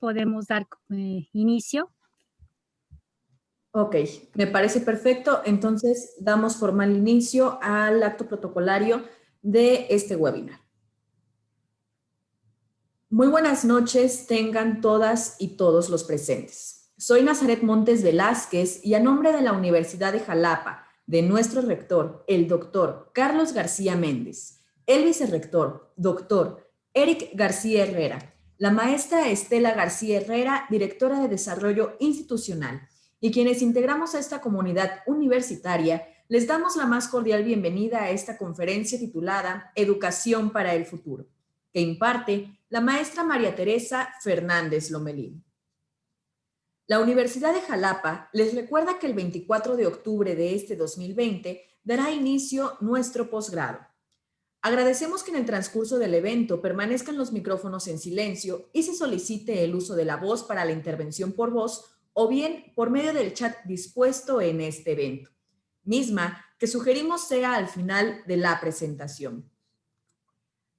podemos dar inicio. Ok, me parece perfecto. Entonces, damos formal inicio al acto protocolario de este webinar. Muy buenas noches tengan todas y todos los presentes. Soy Nazaret Montes Velázquez y a nombre de la Universidad de Jalapa, de nuestro rector, el doctor Carlos García Méndez, el vicerrector, doctor Eric García Herrera, la maestra Estela García Herrera, directora de Desarrollo Institucional, y quienes integramos a esta comunidad universitaria, les damos la más cordial bienvenida a esta conferencia titulada Educación para el Futuro, que imparte la maestra María Teresa Fernández Lomelín. La Universidad de Jalapa les recuerda que el 24 de octubre de este 2020 dará inicio nuestro posgrado. Agradecemos que en el transcurso del evento permanezcan los micrófonos en silencio y se solicite el uso de la voz para la intervención por voz o bien por medio del chat dispuesto en este evento, misma que sugerimos sea al final de la presentación.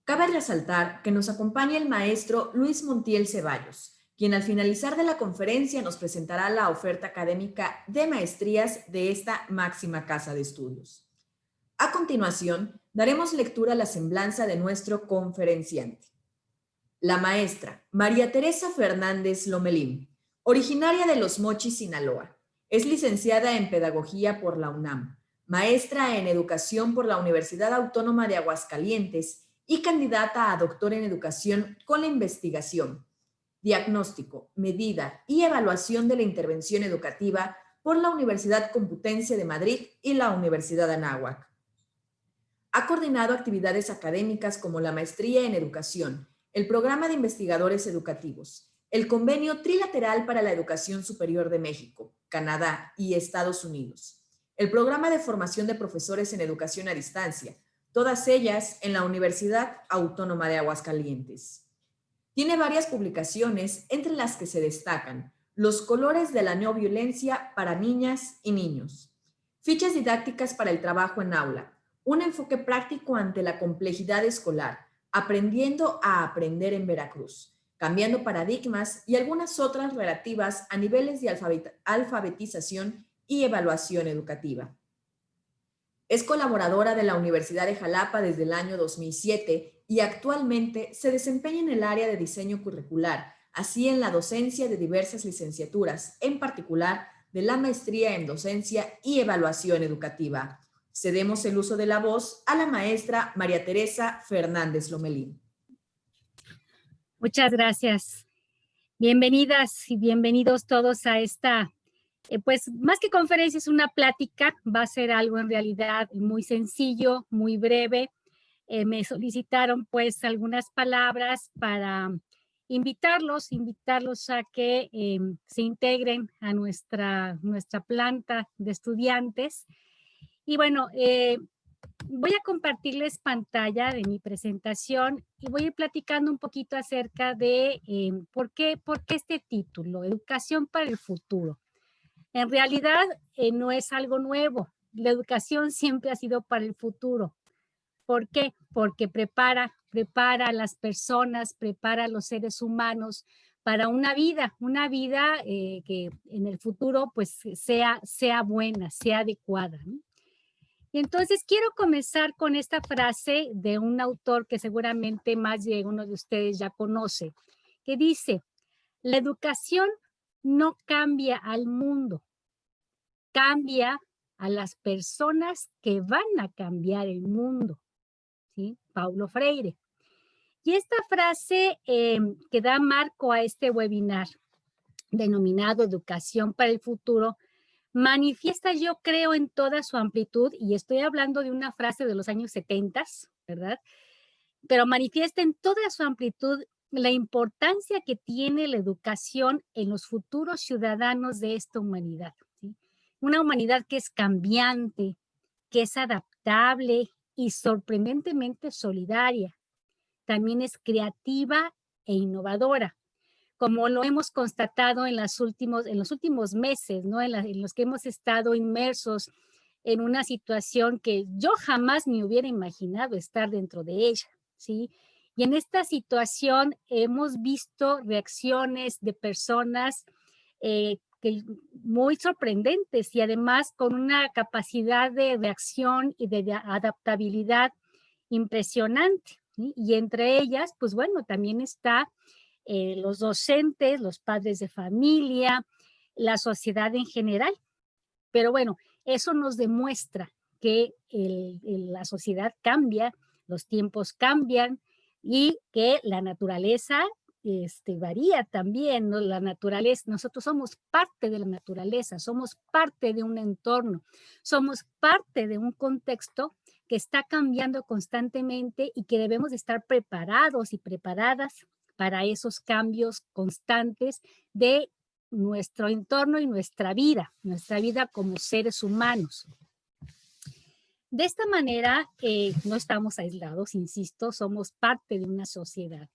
Cabe resaltar que nos acompaña el maestro Luis Montiel Ceballos, quien al finalizar de la conferencia nos presentará la oferta académica de maestrías de esta máxima casa de estudios. A continuación, daremos lectura a la semblanza de nuestro conferenciante. La maestra María Teresa Fernández Lomelín, originaria de Los Mochis, Sinaloa, es licenciada en Pedagogía por la UNAM, maestra en Educación por la Universidad Autónoma de Aguascalientes y candidata a doctor en Educación con la investigación, diagnóstico, medida y evaluación de la intervención educativa por la Universidad Complutense de Madrid y la Universidad Anáhuac. Ha coordinado actividades académicas como la Maestría en Educación, el Programa de Investigadores Educativos, el Convenio Trilateral para la Educación Superior de México, Canadá y Estados Unidos, el Programa de Formación de Profesores en Educación a Distancia, todas ellas en la Universidad Autónoma de Aguascalientes. Tiene varias publicaciones, entre las que se destacan Los colores de la no violencia para niñas y niños, Fichas didácticas para el trabajo en aula, un enfoque práctico ante la complejidad escolar, Aprendiendo a aprender en Veracruz, Cambiando paradigmas y algunas otras relativas a niveles de alfabetización y evaluación educativa. Es colaboradora de la Universidad de Jalapa desde el año 2007 y actualmente se desempeña en el área de diseño curricular, así en la docencia de diversas licenciaturas, en particular de la maestría en docencia y evaluación educativa. Cedemos el uso de la voz a la maestra María Teresa Fernández Lomelín. Muchas gracias. Bienvenidas y bienvenidos todos a esta, pues más que conferencia, es una plática, va a ser algo en realidad muy sencillo, muy breve. Me solicitaron pues algunas palabras para invitarlos a que se integren a nuestra planta de estudiantes. Y bueno, voy a compartirles pantalla de mi presentación y voy a ir platicando un poquito acerca de por qué este título, Educación para el Futuro. En realidad no es algo nuevo, la educación siempre ha sido para el futuro. ¿Por qué? Porque prepara a las personas, prepara a los seres humanos para una vida que en el futuro pues sea buena, sea adecuada, ¿no? Y entonces quiero comenzar con esta frase de un autor que seguramente más de uno de ustedes ya conoce, que dice: la educación no cambia al mundo, cambia a las personas que van a cambiar el mundo. ¿Sí? Paulo Freire. Y esta frase que da marco a este webinar denominado Educación para el Futuro, manifiesta, yo creo, en toda su amplitud, y estoy hablando de una frase de los años 70, ¿verdad? Pero manifiesta en toda su amplitud la importancia que tiene la educación en los futuros ciudadanos de esta humanidad, ¿sí? Una humanidad que es cambiante, que es adaptable y sorprendentemente solidaria. También es creativa e innovadora, como lo hemos constatado en los últimos meses, ¿no? En los que hemos estado inmersos en una situación que yo jamás me hubiera imaginado estar dentro de ella, ¿sí? Y en esta situación hemos visto reacciones de personas muy sorprendentes y además con una capacidad de reacción y de adaptabilidad impresionante, ¿sí? Y entre ellas, pues bueno, también está los docentes, los padres de familia, la sociedad en general. Pero bueno, eso nos demuestra que la sociedad cambia, los tiempos cambian y que la naturaleza varía también, ¿no? La naturaleza, nosotros somos parte de la naturaleza, somos parte de un entorno, somos parte de un contexto que está cambiando constantemente y que debemos estar preparados y preparadas para esos cambios constantes de nuestro entorno y nuestra vida como seres humanos. De esta manera, no estamos aislados, insisto, somos parte de una sociedad.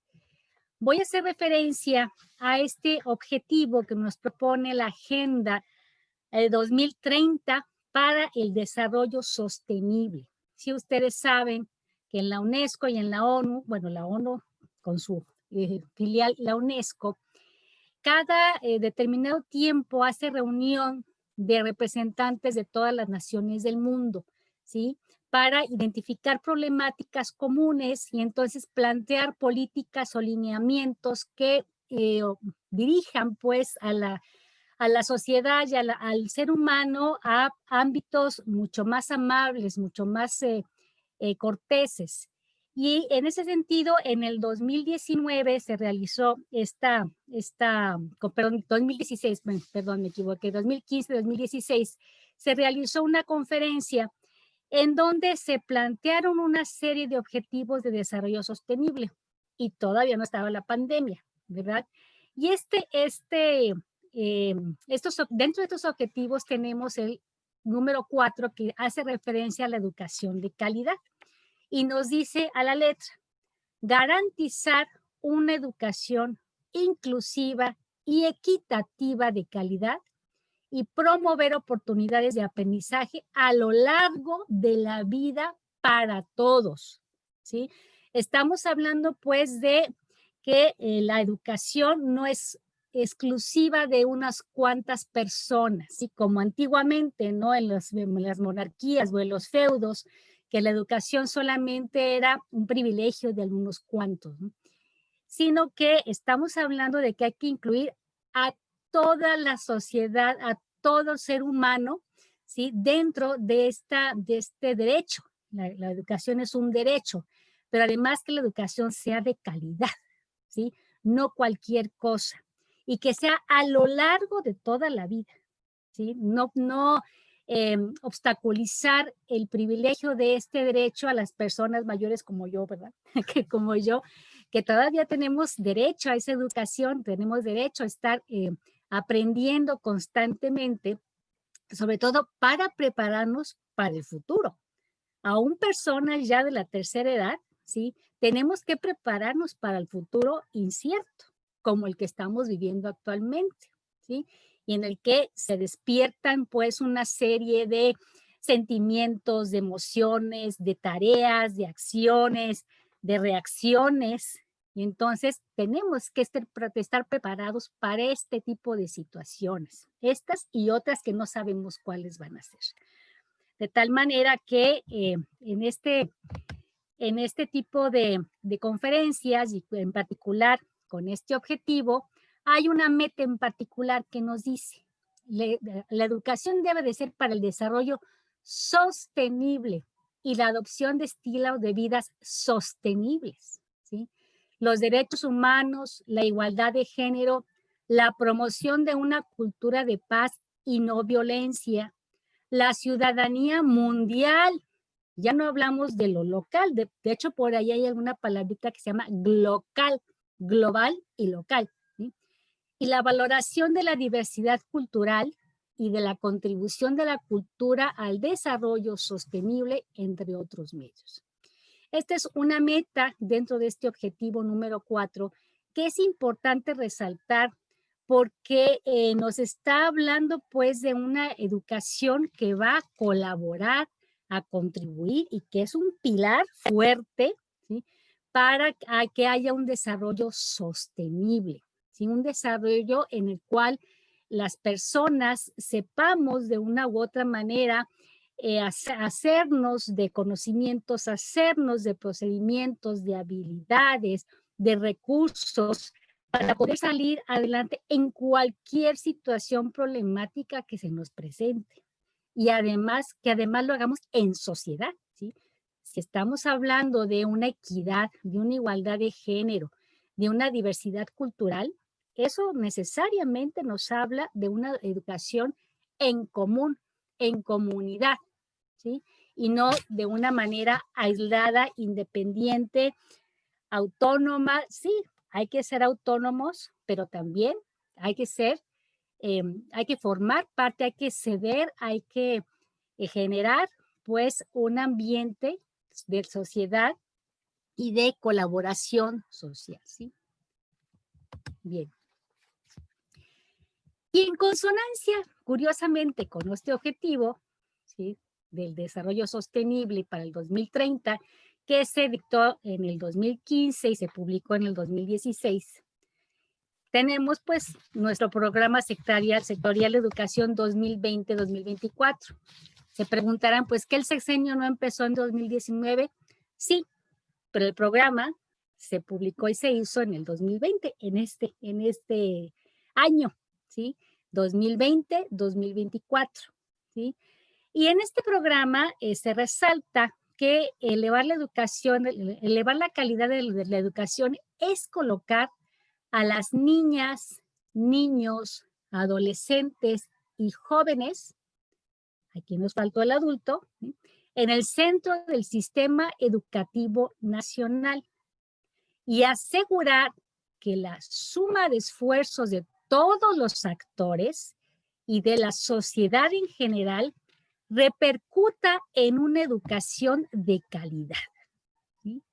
Voy a hacer referencia a este objetivo que nos propone la Agenda 2030 para el Desarrollo Sostenible. Si ustedes saben que en la UNESCO y en la ONU, bueno, la ONU con su filial, la UNESCO, cada determinado tiempo hace reunión de representantes de todas las naciones del mundo, ¿sí? Para identificar problemáticas comunes y entonces plantear políticas o lineamientos que dirijan pues a la sociedad y al ser humano a ámbitos mucho más amables, mucho más corteses. Y en ese sentido, en el 2019 se realizó perdón, 2016, perdón, me equivoqué, 2015-2016, se realizó una conferencia en donde se plantearon una serie de objetivos de desarrollo sostenible y todavía no estaba la pandemia, ¿verdad? Y dentro de estos objetivos tenemos el número 4 que hace referencia a la educación de calidad y nos dice a la letra, garantizar una educación inclusiva y equitativa de calidad y promover oportunidades de aprendizaje a lo largo de la vida para todos, ¿sí? Estamos hablando pues de que la educación no es exclusiva de unas cuantas personas, ¿sí? Como antiguamente, ¿no? En las monarquías o en los feudos, que la educación solamente era un privilegio de algunos cuantos, ¿no? Sino que estamos hablando de que hay que incluir a toda la sociedad, a todo ser humano, ¿sí? Dentro de este derecho. La educación es un derecho, pero además que la educación sea de calidad, ¿sí? No cualquier cosa. Y que sea a lo largo de toda la vida, ¿sí? No obstaculizar el privilegio de este derecho a las personas mayores como yo, ¿verdad? Que como yo, que todavía tenemos derecho a esa educación, tenemos derecho a estar aprendiendo constantemente, sobre todo para prepararnos para el futuro. Aún personas ya de la tercera edad, ¿sí? Tenemos que prepararnos para el futuro incierto, como el que estamos viviendo actualmente, ¿sí? Y en el que se despiertan pues una serie de sentimientos, de emociones, de tareas, de acciones, de reacciones. Y entonces tenemos que estar preparados para este tipo de situaciones, estas y otras que no sabemos cuáles van a ser. De tal manera que en este tipo de conferencias y en particular con este objetivo, hay una meta en particular que nos dice, la educación debe de ser para el desarrollo sostenible y la adopción de estilos de vidas sostenibles, ¿sí? Los derechos humanos, la igualdad de género, la promoción de una cultura de paz y no violencia, la ciudadanía mundial. Ya no hablamos de lo local, de hecho por ahí hay alguna palabrita que se llama glocal, global y local, ¿sí? Y la valoración de la diversidad cultural y de la contribución de la cultura al desarrollo sostenible, entre otros medios. Esta es una meta dentro de este objetivo número 4 que es importante resaltar porque nos está hablando pues de una educación que va a colaborar, a contribuir y que es un pilar fuerte, ¿sí? para que haya un desarrollo sostenible, ¿sí? Un desarrollo en el cual las personas sepamos de una u otra manera hacernos de conocimientos, hacernos de procedimientos, de habilidades, de recursos para poder salir adelante en cualquier situación problemática que se nos presente. Y además, que además lo hagamos en sociedad, ¿sí? Si estamos hablando de una equidad, de una igualdad de género, de una diversidad cultural, eso necesariamente nos habla de una educación en común, en comunidad, ¿sí? Y no de una manera aislada, independiente, autónoma. Sí, hay que ser autónomos, pero también hay que ser, hay que formar parte, hay que ceder, hay que generar pues un ambiente de sociedad y de colaboración social, ¿sí? Bien. Y en consonancia, curiosamente, con este objetivo, ¿sí?, del desarrollo sostenible para el 2030, que se dictó en el 2015 y se publicó en el 2016, tenemos pues nuestro programa sectorial de educación 2020-2024. Se preguntarán, pues, ¿que el sexenio no empezó en 2019? Sí, pero el programa se publicó y se hizo en el 2020, en este año, ¿sí? 2020-2024, ¿sí? Y en este programa se resalta que elevar la educación, elevar la calidad de la educación es colocar a las niñas, niños, adolescentes y jóvenes, aquí nos faltó el adulto, ¿sí?, en el centro del sistema educativo nacional y asegurar que la suma de esfuerzos de todos los actores y de la sociedad en general repercuta en una educación de calidad, ¿sí?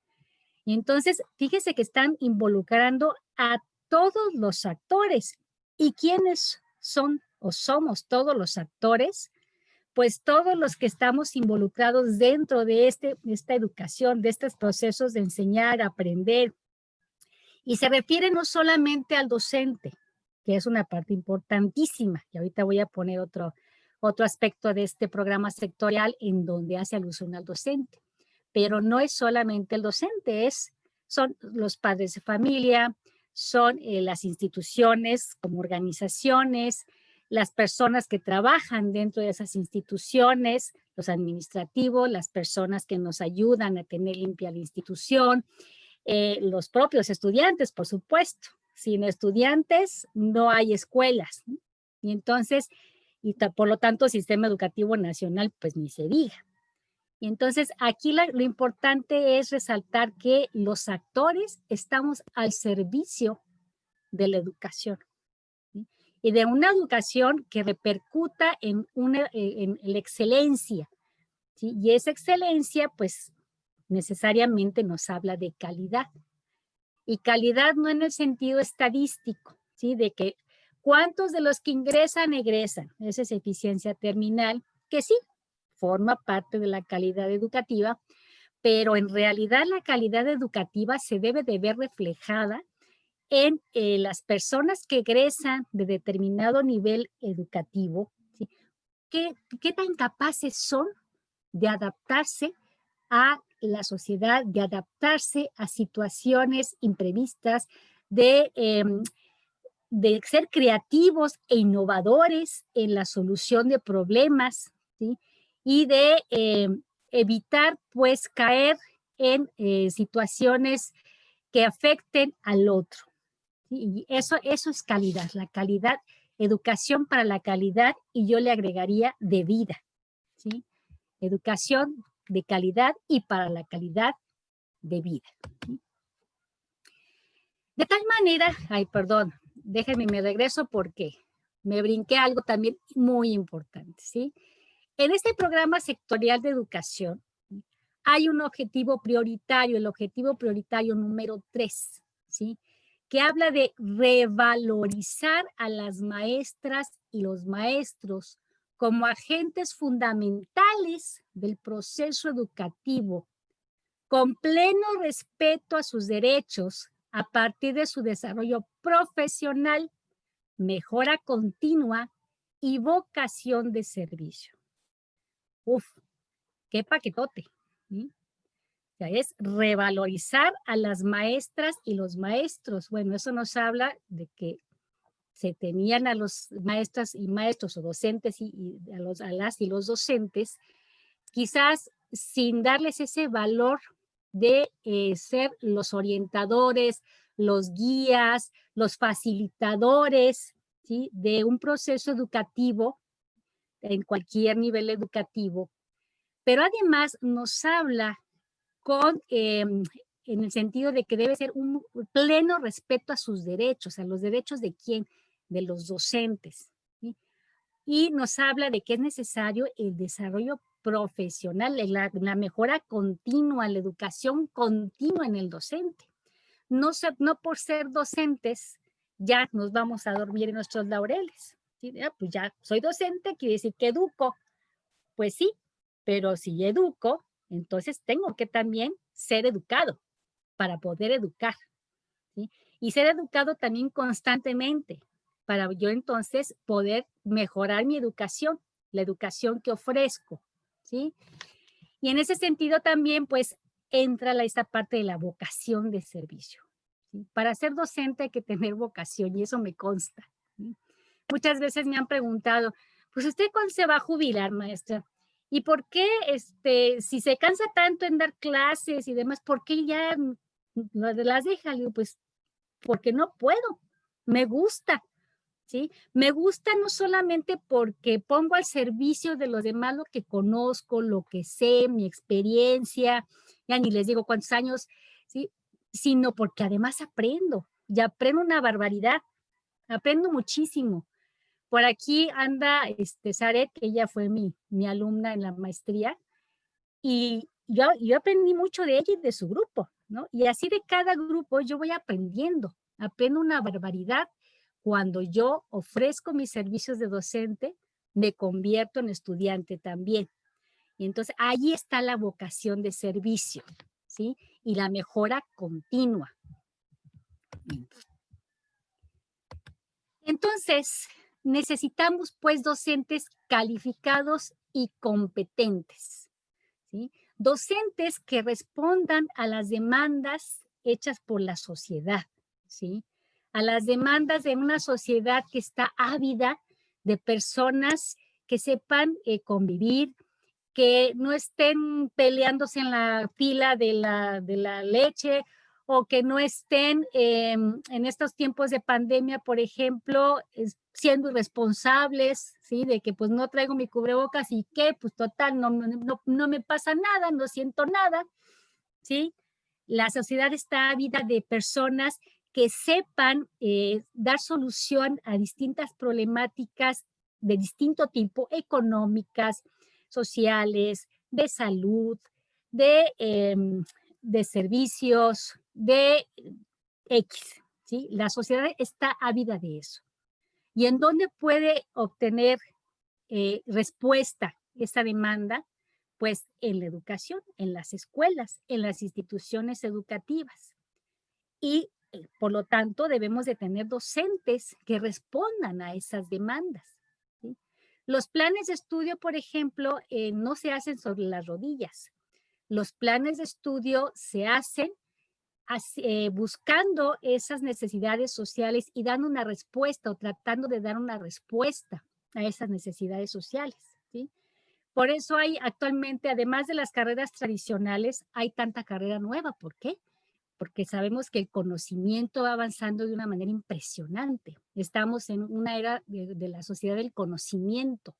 Y entonces, fíjese que están involucrando a todos los actores. ¿Y quiénes son o somos todos los actores? Pues todos los que estamos involucrados dentro de esta educación, de estos procesos de enseñar, aprender. Y se refiere no solamente al docente, que es una parte importantísima, y ahorita voy a poner otro aspecto de este programa sectorial en donde hace alusión al docente, pero no es solamente el docente, son los padres de familia, son las instituciones como organizaciones, las personas que trabajan dentro de esas instituciones, los administrativos, las personas que nos ayudan a tener limpia la institución, los propios estudiantes, por supuesto. Sin estudiantes no hay escuelas, ¿no? Y entonces, por lo tanto, sistema educativo nacional, pues ni se diga. Y entonces, aquí lo importante es resaltar que los actores estamos al servicio de la educación, ¿sí? Y de una educación que repercuta en la excelencia, ¿sí? Y esa excelencia, pues, necesariamente nos habla de calidad. Y calidad no en el sentido estadístico, ¿sí? De que cuántos de los que ingresan, egresan. Esa es eficiencia terminal, que sí, forma parte de la calidad educativa, pero en realidad la calidad educativa se debe de ver reflejada en las personas que egresan de determinado nivel educativo, ¿sí? ¿Qué tan capaces son de adaptarse a la sociedad, de adaptarse a situaciones imprevistas, de ser creativos e innovadores en la solución de problemas, ¿sí? Y de evitar, pues, caer en situaciones que afecten al otro, ¿sí? Y eso es calidad, la calidad, educación para la calidad, y yo le agregaría de vida, ¿sí? Educación de calidad y para la calidad de vida. De tal manera, perdón, déjenme me regreso porque me brinqué algo también muy importante, ¿sí? En este programa sectorial de educación hay un objetivo prioritario, el objetivo prioritario número 3, ¿sí? Que habla de revalorizar a las maestras y los maestros como agentes fundamentales del proceso educativo, con pleno respeto a sus derechos a partir de su desarrollo profesional, mejora continua y vocación de servicio. Uf, qué paquetote, ¿sí? O sea, es revalorizar a las maestras y los maestros. Bueno, eso nos habla de que se tenían a los maestras y maestros o docentes y a las y los docentes, quizás sin darles ese valor de ser los orientadores, los guías, los facilitadores, ¿sí? De un proceso educativo en cualquier nivel educativo. Pero además nos habla en el sentido de que debe ser un pleno respeto a sus derechos. ¿A los derechos de quién? De los docentes, ¿sí? Y nos habla de que es necesario el desarrollo profesional, la mejora continua, la educación continua en el docente. No por ser docentes ya nos vamos a dormir en nuestros laureles, ¿sí? Pues ya soy docente, quiere decir que educo. Pues sí, pero si educo, entonces tengo que también ser educado para poder educar, ¿sí? Y ser educado también constantemente para yo entonces poder mejorar mi educación, la educación que ofrezco, ¿sí? Y en ese sentido también pues entra esta parte de la vocación de servicio, ¿sí? Para ser docente hay que tener vocación y eso me consta, ¿sí? Muchas veces me han preguntado, pues ¿usted cuándo se va a jubilar, maestra? ¿Y por qué, si se cansa tanto en dar clases y demás, por qué ya las deja? Le digo, pues porque no puedo, me gusta, ¿sí? Me gusta no solamente porque pongo al servicio de los demás lo que conozco, lo que sé, mi experiencia, ya ni les digo cuántos años, ¿sí? Sino porque además aprendo, y aprendo una barbaridad, aprendo muchísimo. Por aquí anda Zaret, que ella fue mi alumna en la maestría, y yo aprendí mucho de ella y de su grupo, ¿no? Y así de cada grupo yo voy aprendiendo, aprendo una barbaridad. Cuando yo ofrezco mis servicios de docente, me convierto en estudiante también. Y entonces ahí está la vocación de servicio, ¿sí? Y la mejora continua. Entonces, necesitamos pues docentes calificados y competentes, ¿sí? Docentes que respondan a las demandas hechas por la sociedad, ¿sí? A las demandas de una sociedad que está ávida de personas que sepan convivir, que no estén peleándose en la fila de la leche o que no estén en estos tiempos de pandemia, por ejemplo, siendo irresponsables, ¿sí? De que pues no traigo mi cubrebocas y que pues total no me pasa nada, no siento nada, ¿sí? La sociedad está ávida de personas que sepan dar solución a distintas problemáticas de distinto tipo, económicas, sociales, de salud, de servicios, de X, ¿sí? La sociedad está ávida de eso. ¿Y en dónde puede obtener respuesta esta demanda? Pues en la educación, en las escuelas, en las instituciones educativas. Y por lo tanto debemos de tener docentes que respondan a esas demandas, ¿sí? Los planes de estudio, por ejemplo, no se hacen sobre las rodillas. Los planes de estudio se hacen buscando esas necesidades sociales y dando una respuesta o tratando de dar una respuesta a esas necesidades sociales, ¿sí? Por eso hay actualmente, además de las carreras tradicionales, hay tanta carrera nueva. ¿Por qué? Porque sabemos que el conocimiento va avanzando de una manera impresionante. Estamos en una era de la sociedad del conocimiento.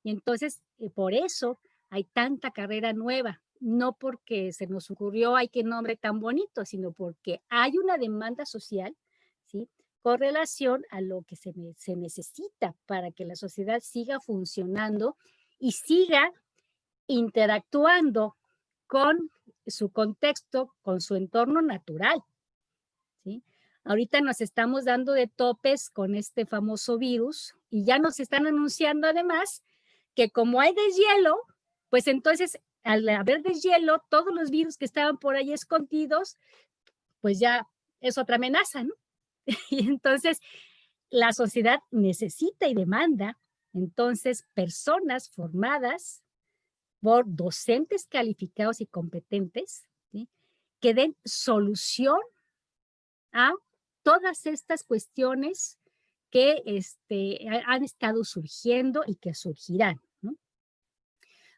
Y entonces, por eso hay tanta carrera nueva. No porque se nos ocurrió, ay, qué nombre tan bonito, sino porque hay una demanda social, ¿sí? Con relación a lo que se necesita para que la sociedad siga funcionando y siga interactuando con su contexto, con su entorno natural, ¿sí? Ahorita nos estamos dando de topes con este famoso virus y ya nos están anunciando además que como hay deshielo, pues entonces al haber deshielo, todos los virus que estaban por ahí escondidos, pues ya es otra amenaza, ¿no? Y entonces la sociedad necesita y demanda, entonces, personas formadas por docentes calificados y competentes, ¿sí?, que den solución a todas estas cuestiones que han estado surgiendo y que surgirán, ¿no?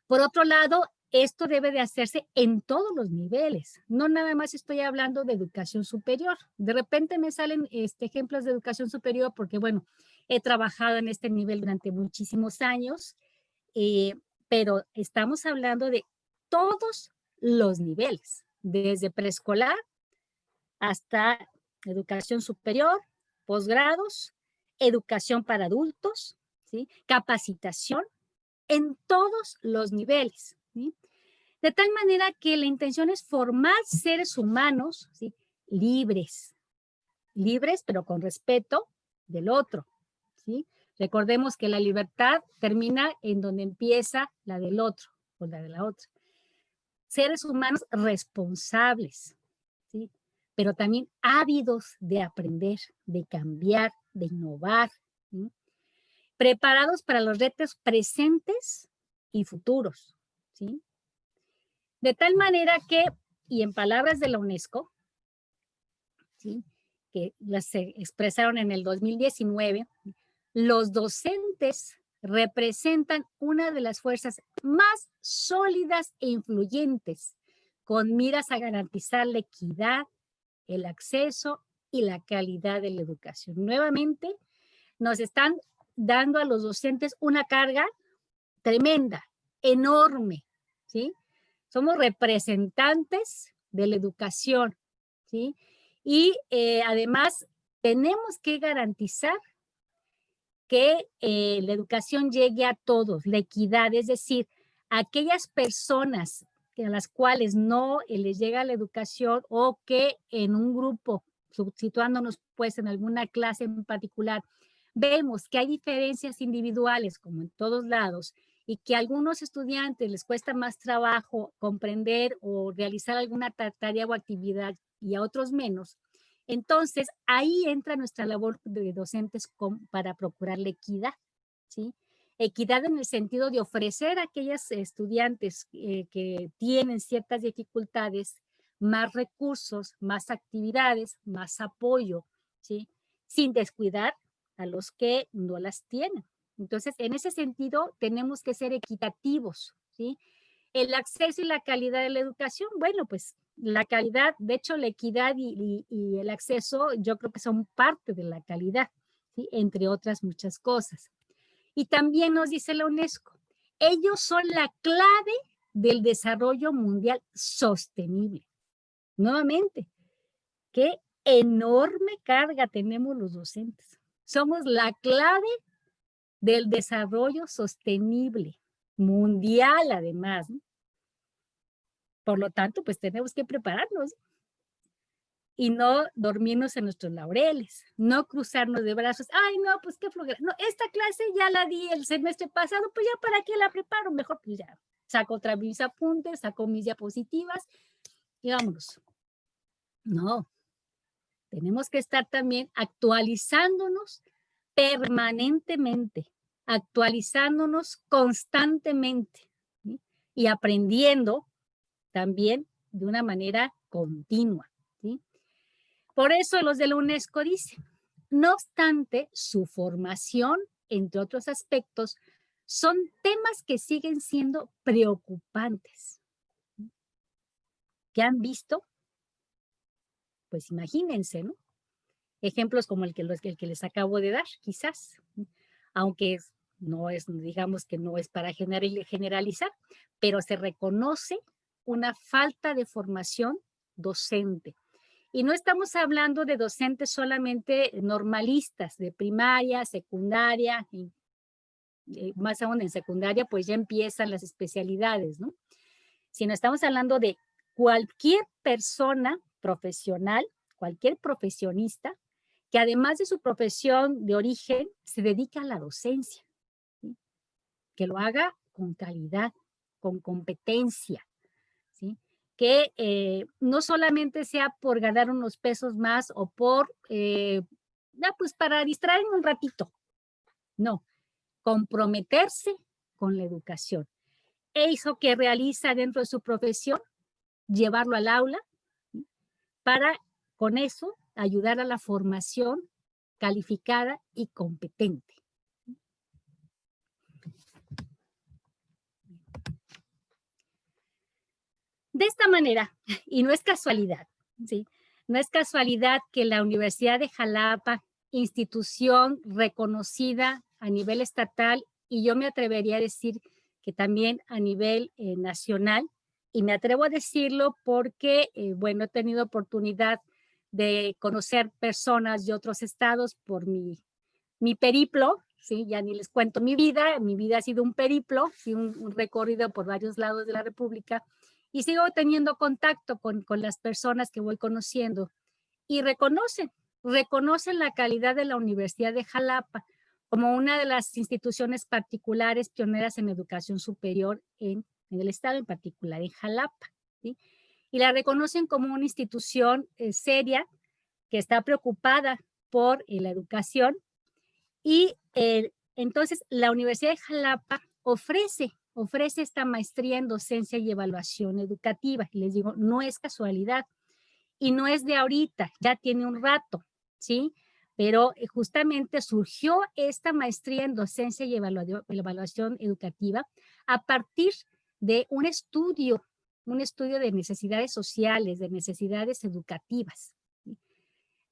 Por otro lado, esto debe de hacerse en todos los niveles. No nada más estoy hablando de educación superior. De repente me salen ejemplos de educación superior porque, bueno, he trabajado en este nivel durante muchísimos años, pero estamos hablando de todos los niveles, desde preescolar hasta educación superior, posgrados, educación para adultos, ¿sí?, capacitación en todos los niveles, ¿sí? De tal manera que la intención es formar seres humanos, ¿sí?, libres, pero con respeto del otro, ¿sí? Recordemos que la libertad termina en donde empieza la del otro o la de la otra. Seres humanos responsables, ¿sí?, pero también ávidos de aprender, de cambiar, de innovar, ¿sí?, preparados para los retos presentes y futuros, ¿sí? De tal manera que, y en palabras de la UNESCO, ¿sí?, que las expresaron en el 2019, los docentes representan una de las fuerzas más sólidas e influyentes con miras a garantizar la equidad, el acceso y la calidad de la educación. Nuevamente, nos están dando a los docentes una carga tremenda, enorme, ¿sí? Somos representantes de la educación, ¿sí? Y además tenemos que garantizar que la educación llegue a todos, la equidad, es decir, aquellas personas a las cuales no les llega la educación o que en un grupo, situándonos pues en alguna clase en particular, vemos que hay diferencias individuales como en todos lados y que a algunos estudiantes les cuesta más trabajo comprender o realizar alguna tarea o actividad y a otros menos. Entonces, ahí entra nuestra labor de docentes para procurar la equidad, ¿sí? Equidad en el sentido de ofrecer a aquellos estudiantes que tienen ciertas dificultades más recursos, más actividades, más apoyo, ¿sí?, sin descuidar a los que no las tienen. Entonces, en ese sentido, tenemos que ser equitativos, ¿sí? El acceso y la calidad de la educación, bueno, pues la calidad, de hecho, la equidad y el acceso, yo creo que son parte de la calidad, ¿sí?, entre otras muchas cosas. Y también nos dice la UNESCO, ellos son la clave del desarrollo mundial sostenible. Nuevamente, qué enorme carga tenemos los docentes. Somos la clave del desarrollo sostenible, mundial además, ¿no? Por lo tanto, pues tenemos que prepararnos y no dormirnos en nuestros laureles, no cruzarnos de brazos. Ay, no, pues qué flojera. No, esta clase ya la di el semestre pasado, pues ya para qué la preparo, mejor pues ya saco otra mis apuntes, saco mis diapositivas y vámonos. No, tenemos que estar también actualizándonos permanentemente, actualizándonos constantemente, ¿sí?, y aprendiendo también de una manera continua, ¿sí? Por eso los de la UNESCO dicen, no obstante, su formación, entre otros aspectos, son temas que siguen siendo preocupantes. ¿Qué han visto? Pues imagínense, ¿no? Ejemplos como el que les acabo de dar, quizás, aunque no es, digamos que no es para generalizar, pero se reconoce una falta de formación docente. Y no estamos hablando de docentes solamente normalistas, de primaria, secundaria, y más aún en secundaria, pues ya empiezan las especialidades, ¿no? Sino estamos hablando de cualquier persona profesional, cualquier profesionista, que además de su profesión de origen, se dedica a la docencia, ¿sí?, que lo haga con calidad, con competencia, ¿sí? Que no solamente sea por ganar unos pesos más o por, pues para distraerme un ratito, no, comprometerse con la educación. Eso que realiza dentro de su profesión, llevarlo al aula, ¿sí? Para con eso ayudar a la formación calificada y competente. De esta manera, y no es casualidad, ¿sí? No es casualidad que la Universidad de Jalapa, institución reconocida a nivel estatal, y yo me atrevería a decir que también a nivel nacional, y me atrevo a decirlo porque, bueno, he tenido oportunidad de conocer personas de otros estados por mi periplo, ¿sí? Ya ni les cuento mi vida ha sido un periplo, ¿sí? Un recorrido por varios lados de la República, y sigo teniendo contacto con las personas que voy conociendo, y reconocen la calidad de la Universidad de Jalapa como una de las instituciones particulares pioneras en educación superior en el estado, en particular en Jalapa, ¿sí? Y la reconocen como una institución seria que está preocupada por la educación. Y entonces la Universidad de Jalapa ofrece esta maestría en docencia y evaluación educativa. Y les digo, no es casualidad y no es de ahorita, ya tiene un rato, ¿sí? Pero justamente surgió esta maestría en docencia y evaluación educativa a partir de un estudio de necesidades sociales, de necesidades educativas, ¿sí?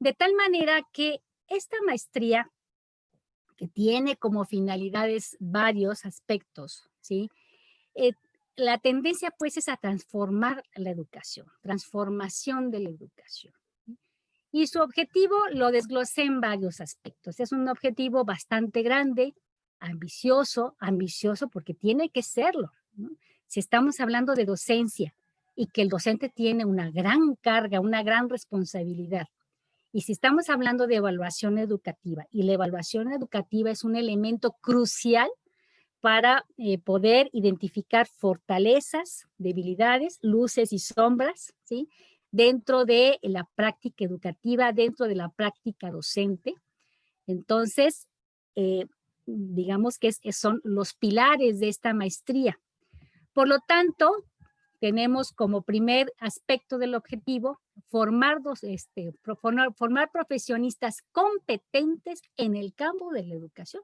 De tal manera que esta maestría, que tiene como finalidades varios aspectos, ¿sí? Eh, la tendencia pues es a transformar la educación, transformación de la educación. ¿Sí? Y su objetivo lo desglosé en varios aspectos. Es un objetivo bastante grande, ambicioso porque tiene que serlo, ¿no? Si estamos hablando de docencia y que el docente tiene una gran carga, una gran responsabilidad, y si estamos hablando de evaluación educativa, y la evaluación educativa es un elemento crucial para poder identificar fortalezas, debilidades, luces y sombras, ¿sí? Dentro de la práctica educativa, dentro de la práctica docente. Entonces, digamos que son los pilares de esta maestría. Por lo tanto, tenemos como primer aspecto del objetivo formar profesionistas competentes en el campo de la educación.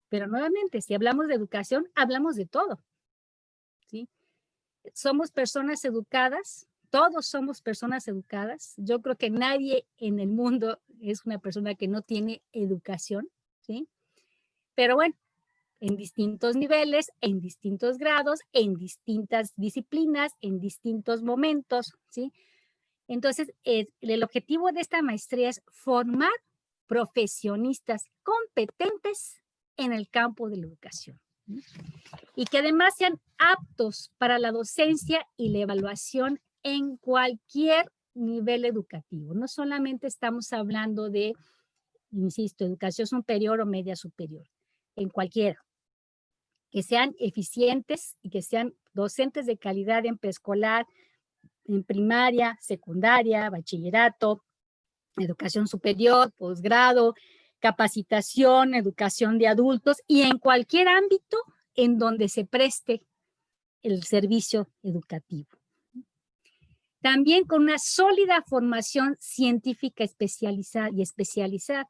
Pero nuevamente, si hablamos de educación, hablamos de todo, ¿sí? Somos personas educadas, todos somos personas educadas. Yo creo que nadie en el mundo es una persona que no tiene educación, ¿sí? Pero bueno, en distintos niveles, en distintos grados, en distintas disciplinas, en distintos momentos, ¿sí? Entonces, el objetivo de esta maestría es formar profesionistas competentes en el campo de la educación, ¿sí? Y que además sean aptos para la docencia y la evaluación en cualquier nivel educativo. No solamente estamos hablando de, insisto, educación superior o media superior, en cualquiera. Que sean eficientes y que sean docentes de calidad en preescolar, en primaria, secundaria, bachillerato, educación superior, posgrado, capacitación, educación de adultos y en cualquier ámbito en donde se preste el servicio educativo. También con una sólida formación científica especializada.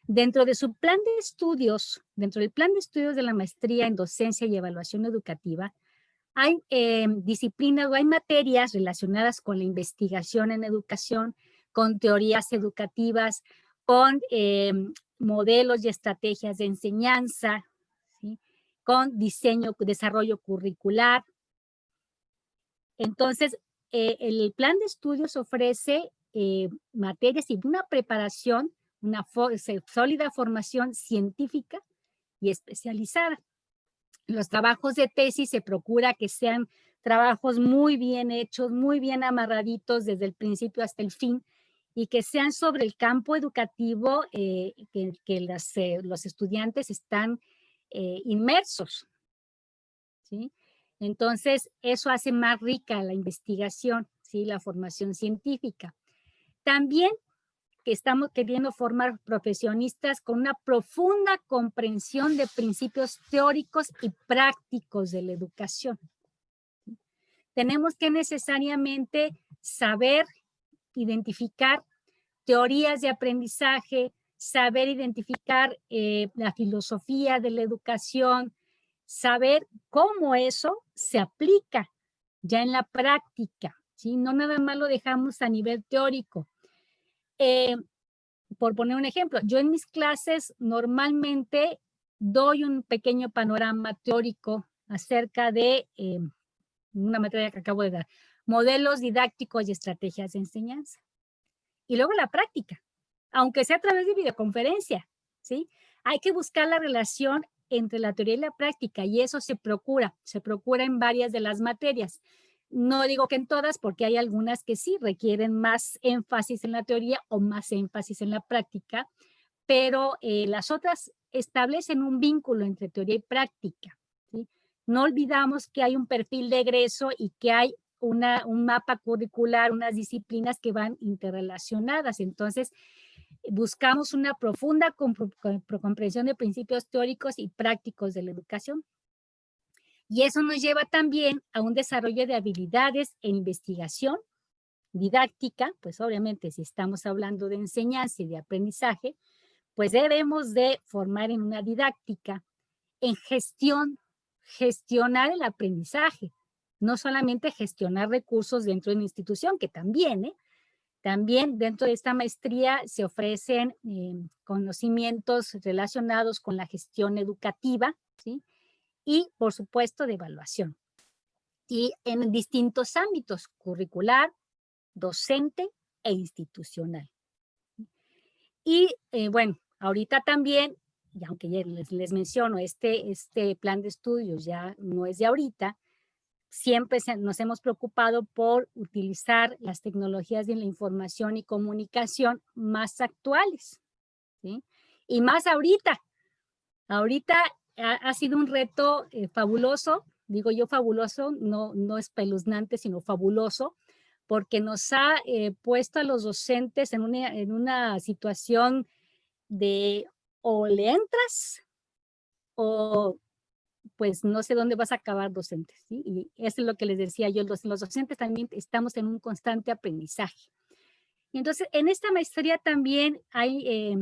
Dentro de su plan de estudios, dentro del plan de estudios de la maestría en docencia y evaluación educativa, hay disciplinas o hay materias relacionadas con la investigación en educación, con teorías educativas, con modelos y estrategias de enseñanza, ¿sí? Con desarrollo curricular. Entonces, el plan de estudios ofrece materias y una preparación, una sólida formación científica y especializada. Los trabajos de tesis se procura que sean trabajos muy bien hechos, muy bien amarraditos desde el principio hasta el fin y que sean sobre el campo educativo que los estudiantes están inmersos. ¿sí? Entonces, eso hace más rica la investigación, ¿sí? La formación científica. También que estamos queriendo formar profesionistas con una profunda comprensión de principios teóricos y prácticos de la educación. Tenemos que necesariamente saber identificar teorías de aprendizaje, saber identificar la filosofía de la educación, saber cómo eso se aplica ya en la práctica, ¿sí? No nada más lo dejamos a nivel teórico. Por poner un ejemplo, yo en mis clases normalmente doy un pequeño panorama teórico acerca de una materia que acabo de dar, modelos didácticos y estrategias de enseñanza. Y luego la práctica, aunque sea a través de videoconferencia, ¿sí? Hay que buscar la relación entre la teoría y la práctica y eso se procura en varias de las materias. No digo que en todas, porque hay algunas que sí requieren más énfasis en la teoría o más énfasis en la práctica, pero las otras establecen un vínculo entre teoría y práctica, ¿sí? No olvidamos que hay un perfil de egreso y que hay un mapa curricular, unas disciplinas que van interrelacionadas. Entonces, buscamos una profunda comprensión de principios teóricos y prácticos de la educación. Y eso nos lleva también a un desarrollo de habilidades en investigación, didáctica, pues obviamente si estamos hablando de enseñanza y de aprendizaje, pues debemos de formar en una didáctica, en gestionar el aprendizaje, no solamente gestionar recursos dentro de una institución, que también, también dentro de esta maestría se ofrecen conocimientos relacionados con la gestión educativa, ¿sí? Y por supuesto de evaluación. Y en distintos ámbitos, curricular, docente e institucional. Y bueno, ahorita también, y aunque ya les menciono, este plan de estudios ya no es de ahorita, siempre nos hemos preocupado por utilizar las tecnologías de la información y comunicación más actuales, ¿sí? Y más ahorita. Ahorita ha sido un reto fabuloso, digo yo fabuloso, no espeluznante, sino fabuloso, porque nos ha puesto a los docentes en una situación de o le entras o pues no sé dónde vas a acabar docentes, ¿sí? Y eso es lo que les decía yo, los docentes también estamos en un constante aprendizaje. Y entonces, en esta maestría también hay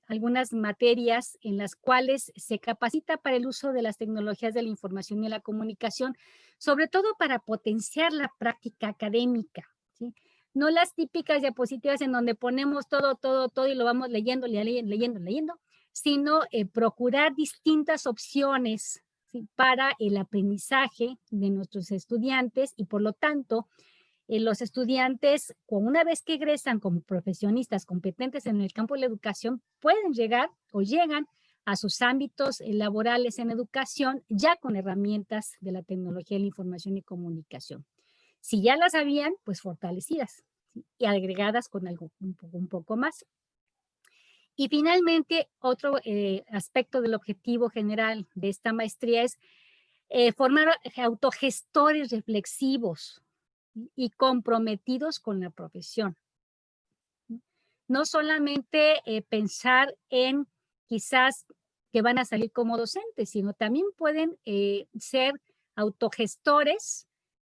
algunas materias en las cuales se capacita para el uso de las tecnologías de la información y la comunicación, sobre todo para potenciar la práctica académica, ¿sí? No las típicas diapositivas en donde ponemos todo y lo vamos leyendo, sino procurar distintas opciones, ¿sí? Para el aprendizaje de nuestros estudiantes y por lo tanto, los estudiantes, una vez que egresan como profesionistas competentes en el campo de la educación, pueden llegar o llegan a sus ámbitos laborales en educación ya con herramientas de la tecnología de la información y comunicación. Si ya las habían, pues fortalecidas, ¿sí? Y agregadas con algo un poco más. Y finalmente, otro aspecto del objetivo general de esta maestría es formar autogestores reflexivos y comprometidos con la profesión. No solamente pensar en quizás que van a salir como docentes, sino también pueden ser autogestores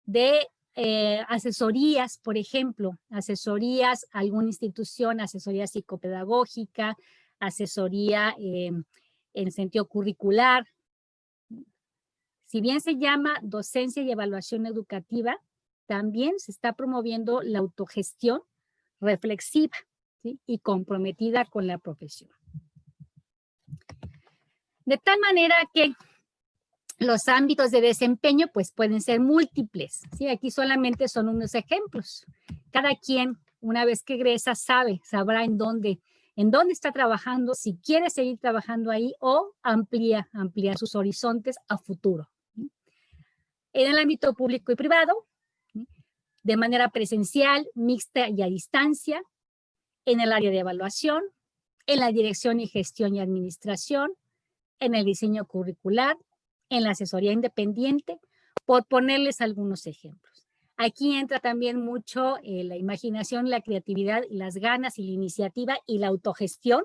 de asesorías, por ejemplo, asesorías a alguna institución, asesoría psicopedagógica, asesoría en sentido curricular. Si bien se llama docencia y evaluación educativa, también se está promoviendo la autogestión reflexiva, ¿sí? Y comprometida con la profesión. De tal manera que los ámbitos de desempeño pues pueden ser múltiples, ¿sí? Aquí solamente son unos ejemplos. Cada quien, una vez que egresa, sabrá en dónde está trabajando, si quiere seguir trabajando ahí o amplía sus horizontes a futuro. ¿Sí? En el ámbito público y privado, ¿sí? De manera presencial, mixta y a distancia, en el área de evaluación, en la dirección y gestión y administración, en el diseño curricular, en la asesoría independiente, por ponerles algunos ejemplos. Aquí entra también mucho la imaginación, la creatividad, y las ganas y la iniciativa y la autogestión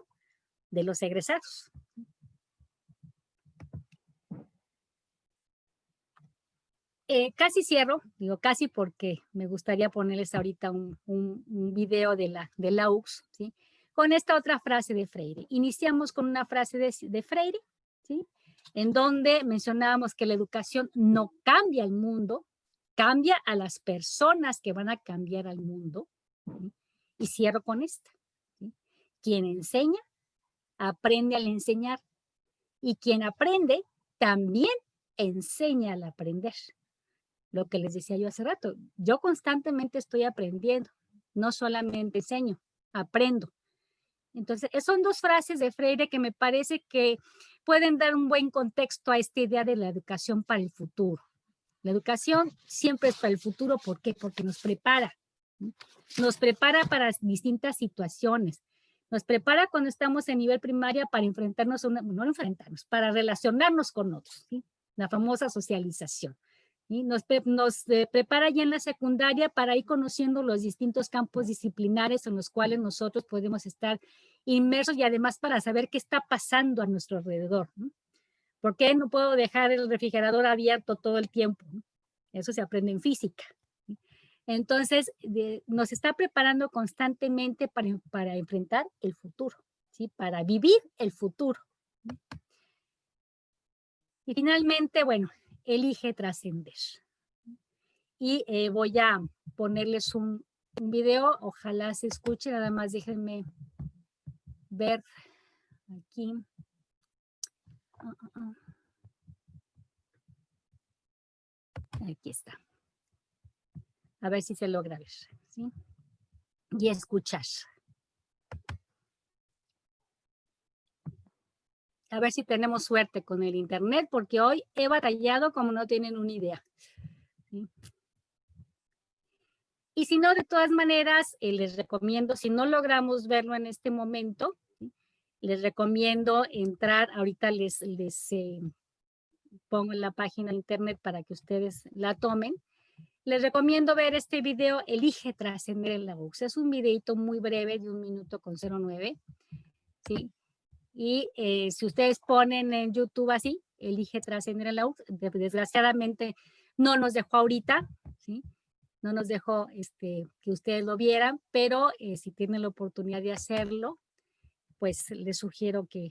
de los egresados. Casi cierro, digo casi porque me gustaría ponerles ahorita un video de la UCS, ¿sí? Con esta otra frase de Freire. Iniciamos con una frase de Freire, ¿sí? En donde mencionábamos que la educación no cambia el mundo, cambia a las personas que van a cambiar al mundo, ¿sí? Y cierro con esta, ¿sí? Quien enseña, aprende al enseñar, y quien aprende, también enseña al aprender. Lo que les decía yo hace rato, yo constantemente estoy aprendiendo, no solamente enseño, aprendo. Entonces, son dos frases de Freire que me parece que pueden dar un buen contexto a esta idea de la educación para el futuro. La educación siempre es para el futuro, ¿por qué? Porque nos prepara para distintas situaciones, nos prepara cuando estamos en nivel primaria para enfrentarnos, para relacionarnos con otros, ¿sí? La famosa socialización. ¿Sí? Nos prepara ya en la secundaria para ir conociendo los distintos campos disciplinares en los cuales nosotros podemos estar inmersos, y además para saber qué está pasando a nuestro alrededor, ¿no? ¿Por qué no puedo dejar el refrigerador abierto todo el tiempo, ¿no? Eso se aprende en física, ¿sí? Entonces, nos está preparando constantemente para enfrentar el futuro, ¿sí? Para vivir el futuro, ¿sí? Y finalmente, bueno, elige trascender. Y voy a ponerles un video, ojalá se escuche, nada más déjenme ver aquí. Aquí está. A ver si se logra ver, ¿sí? Y escuchar. A ver si tenemos suerte con el internet, porque hoy he batallado como no tienen una idea, ¿sí? Y si no, de todas maneras, les recomiendo, si no logramos verlo en este momento, ¿sí? Les recomiendo entrar, ahorita les pongo en la página de internet para que ustedes la tomen. Les recomiendo ver este video, Elige trascender en la UCS. Es un videito muy breve de 1:09, ¿sí? Y si ustedes ponen en YouTube así, Elige trascender en la UCS, desgraciadamente no nos dejó ahorita, ¿sí? No nos dejó que ustedes lo vieran, pero si tienen la oportunidad de hacerlo, pues les sugiero que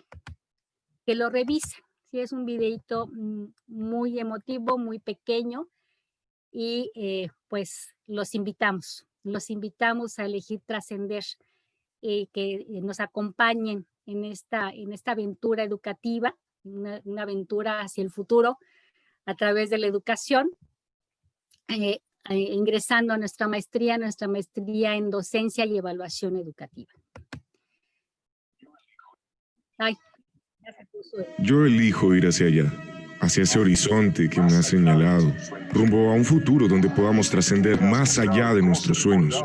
lo revisen. Sí, es un videito muy emotivo, muy pequeño, y pues los invitamos a elegir trascender, que nos acompañen en esta aventura educativa, una aventura hacia el futuro a través de la educación, ingresando a nuestra maestría en docencia y evaluación educativa. Ay, ya se puso. Yo elijo ir hacia allá, hacia ese horizonte que me has señalado, rumbo a un futuro donde podamos trascender más allá de nuestros sueños.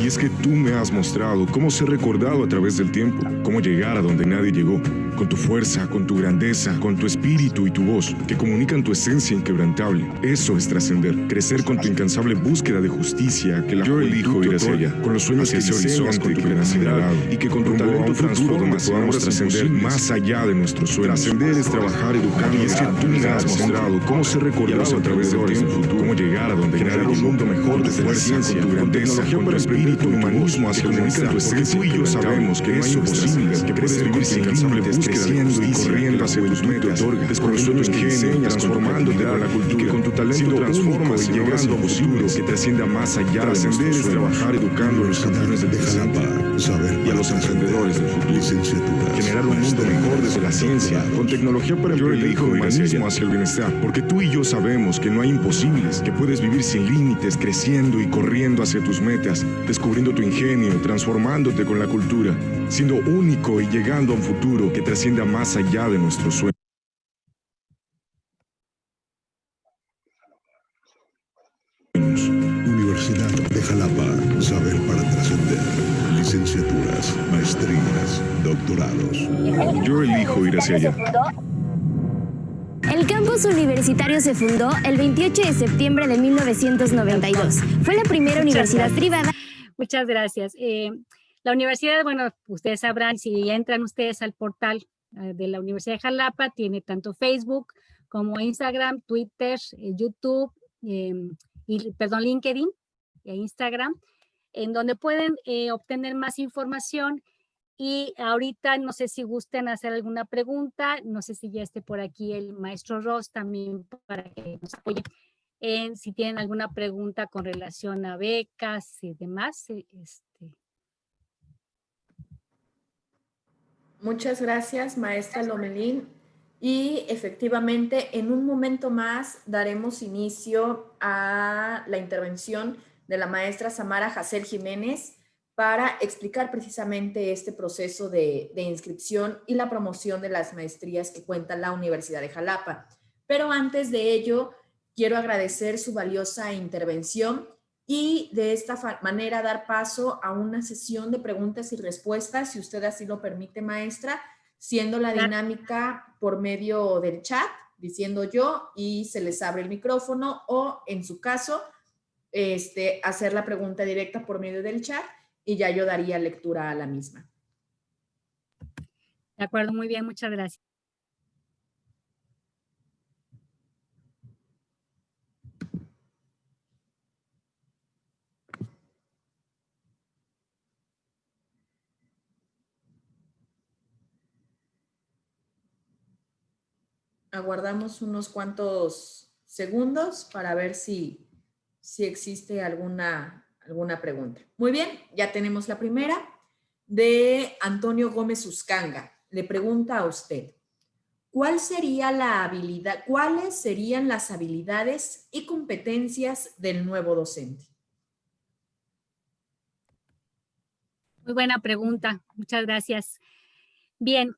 Y es que tú me has mostrado cómo ser recordado a través del tiempo, cómo llegar a donde nadie llegó, con tu fuerza, con tu grandeza, con tu espíritu y tu voz, que comunican tu esencia inquebrantable. Eso es trascender, crecer con tu incansable búsqueda de justicia que la Yo elijo ir hacia allá, con los sueños hacia ese horizonte que me has señalado, y que con tu talento futuro donde podamos trascender más allá de nuestros sueños. Trascender es trabajar educando, y es que tú me has mostrado cómo ser recordado a través del tiempo, cómo llegar a donde crear un mundo mejor desde la ciencia, con tu grandeza, con tu espíritu y humanismo hacia comunicar tu esencia. Tú y yo sabemos que no hay imposibles, que puedes vivir sin incansable creciendo y corriendo hacia tus metas, descubriendo tu ingenio, transformándote con la cultura, y que con tu talento transformas y llegando a un futuro que trascienda más allá. Trascender es trabajar educando a los campeones del presente y a los emprendedores del futuro. Generar un mundo mejor desde la ciencia, con tecnología para emprender, con humanismo hacia el bienestar, porque tú y yo sabemos que no hay imposibles, que puedes vivir sin límites, creciendo y corriendo hacia tus metas, descubriendo tu ingenio, transformándote con la cultura, siendo único y llegando a un futuro que trascienda más allá de nuestros sueños. Universidad de Jalapa, saber para trascender. Licenciaturas, maestrías, doctorados. Yo elijo ir hacia allá. El campus universitario se fundó el 28 de septiembre de 1992. Fue la primera universidad privada. Muchas gracias. La universidad, bueno, ustedes sabrán, si entran ustedes al portal de la Universidad de Jalapa, tiene tanto Facebook como Instagram, Twitter, YouTube, LinkedIn e Instagram, en donde pueden obtener más información. Y ahorita no sé si gusten hacer alguna pregunta, no sé si ya esté por aquí el maestro Ross también para que nos apoye en si tienen alguna pregunta con relación a becas y demás. Muchas gracias, maestra Lomelín. Y efectivamente, en un momento más daremos inicio a la intervención de la maestra Samara Hasél Jiménez para explicar precisamente este proceso de inscripción y la promoción de las maestrías que cuenta la Universidad de Jalapa. Pero antes de ello, quiero agradecer su valiosa intervención y de esta manera dar paso a una sesión de preguntas y respuestas, si usted así lo permite, maestra, siendo la dinámica por medio del chat, diciendo yo y se les abre el micrófono, o en su caso, hacer la pregunta directa por medio del chat y ya yo daría lectura a la misma. De acuerdo, muy bien, muchas gracias. Aguardamos unos cuantos segundos para ver si existe alguna pregunta. Muy bien, ya tenemos la primera de Antonio Gómez Uscanga. Le pregunta a usted, ¿cuáles serían las habilidades y competencias del nuevo docente? Muy buena pregunta, muchas gracias. Bien,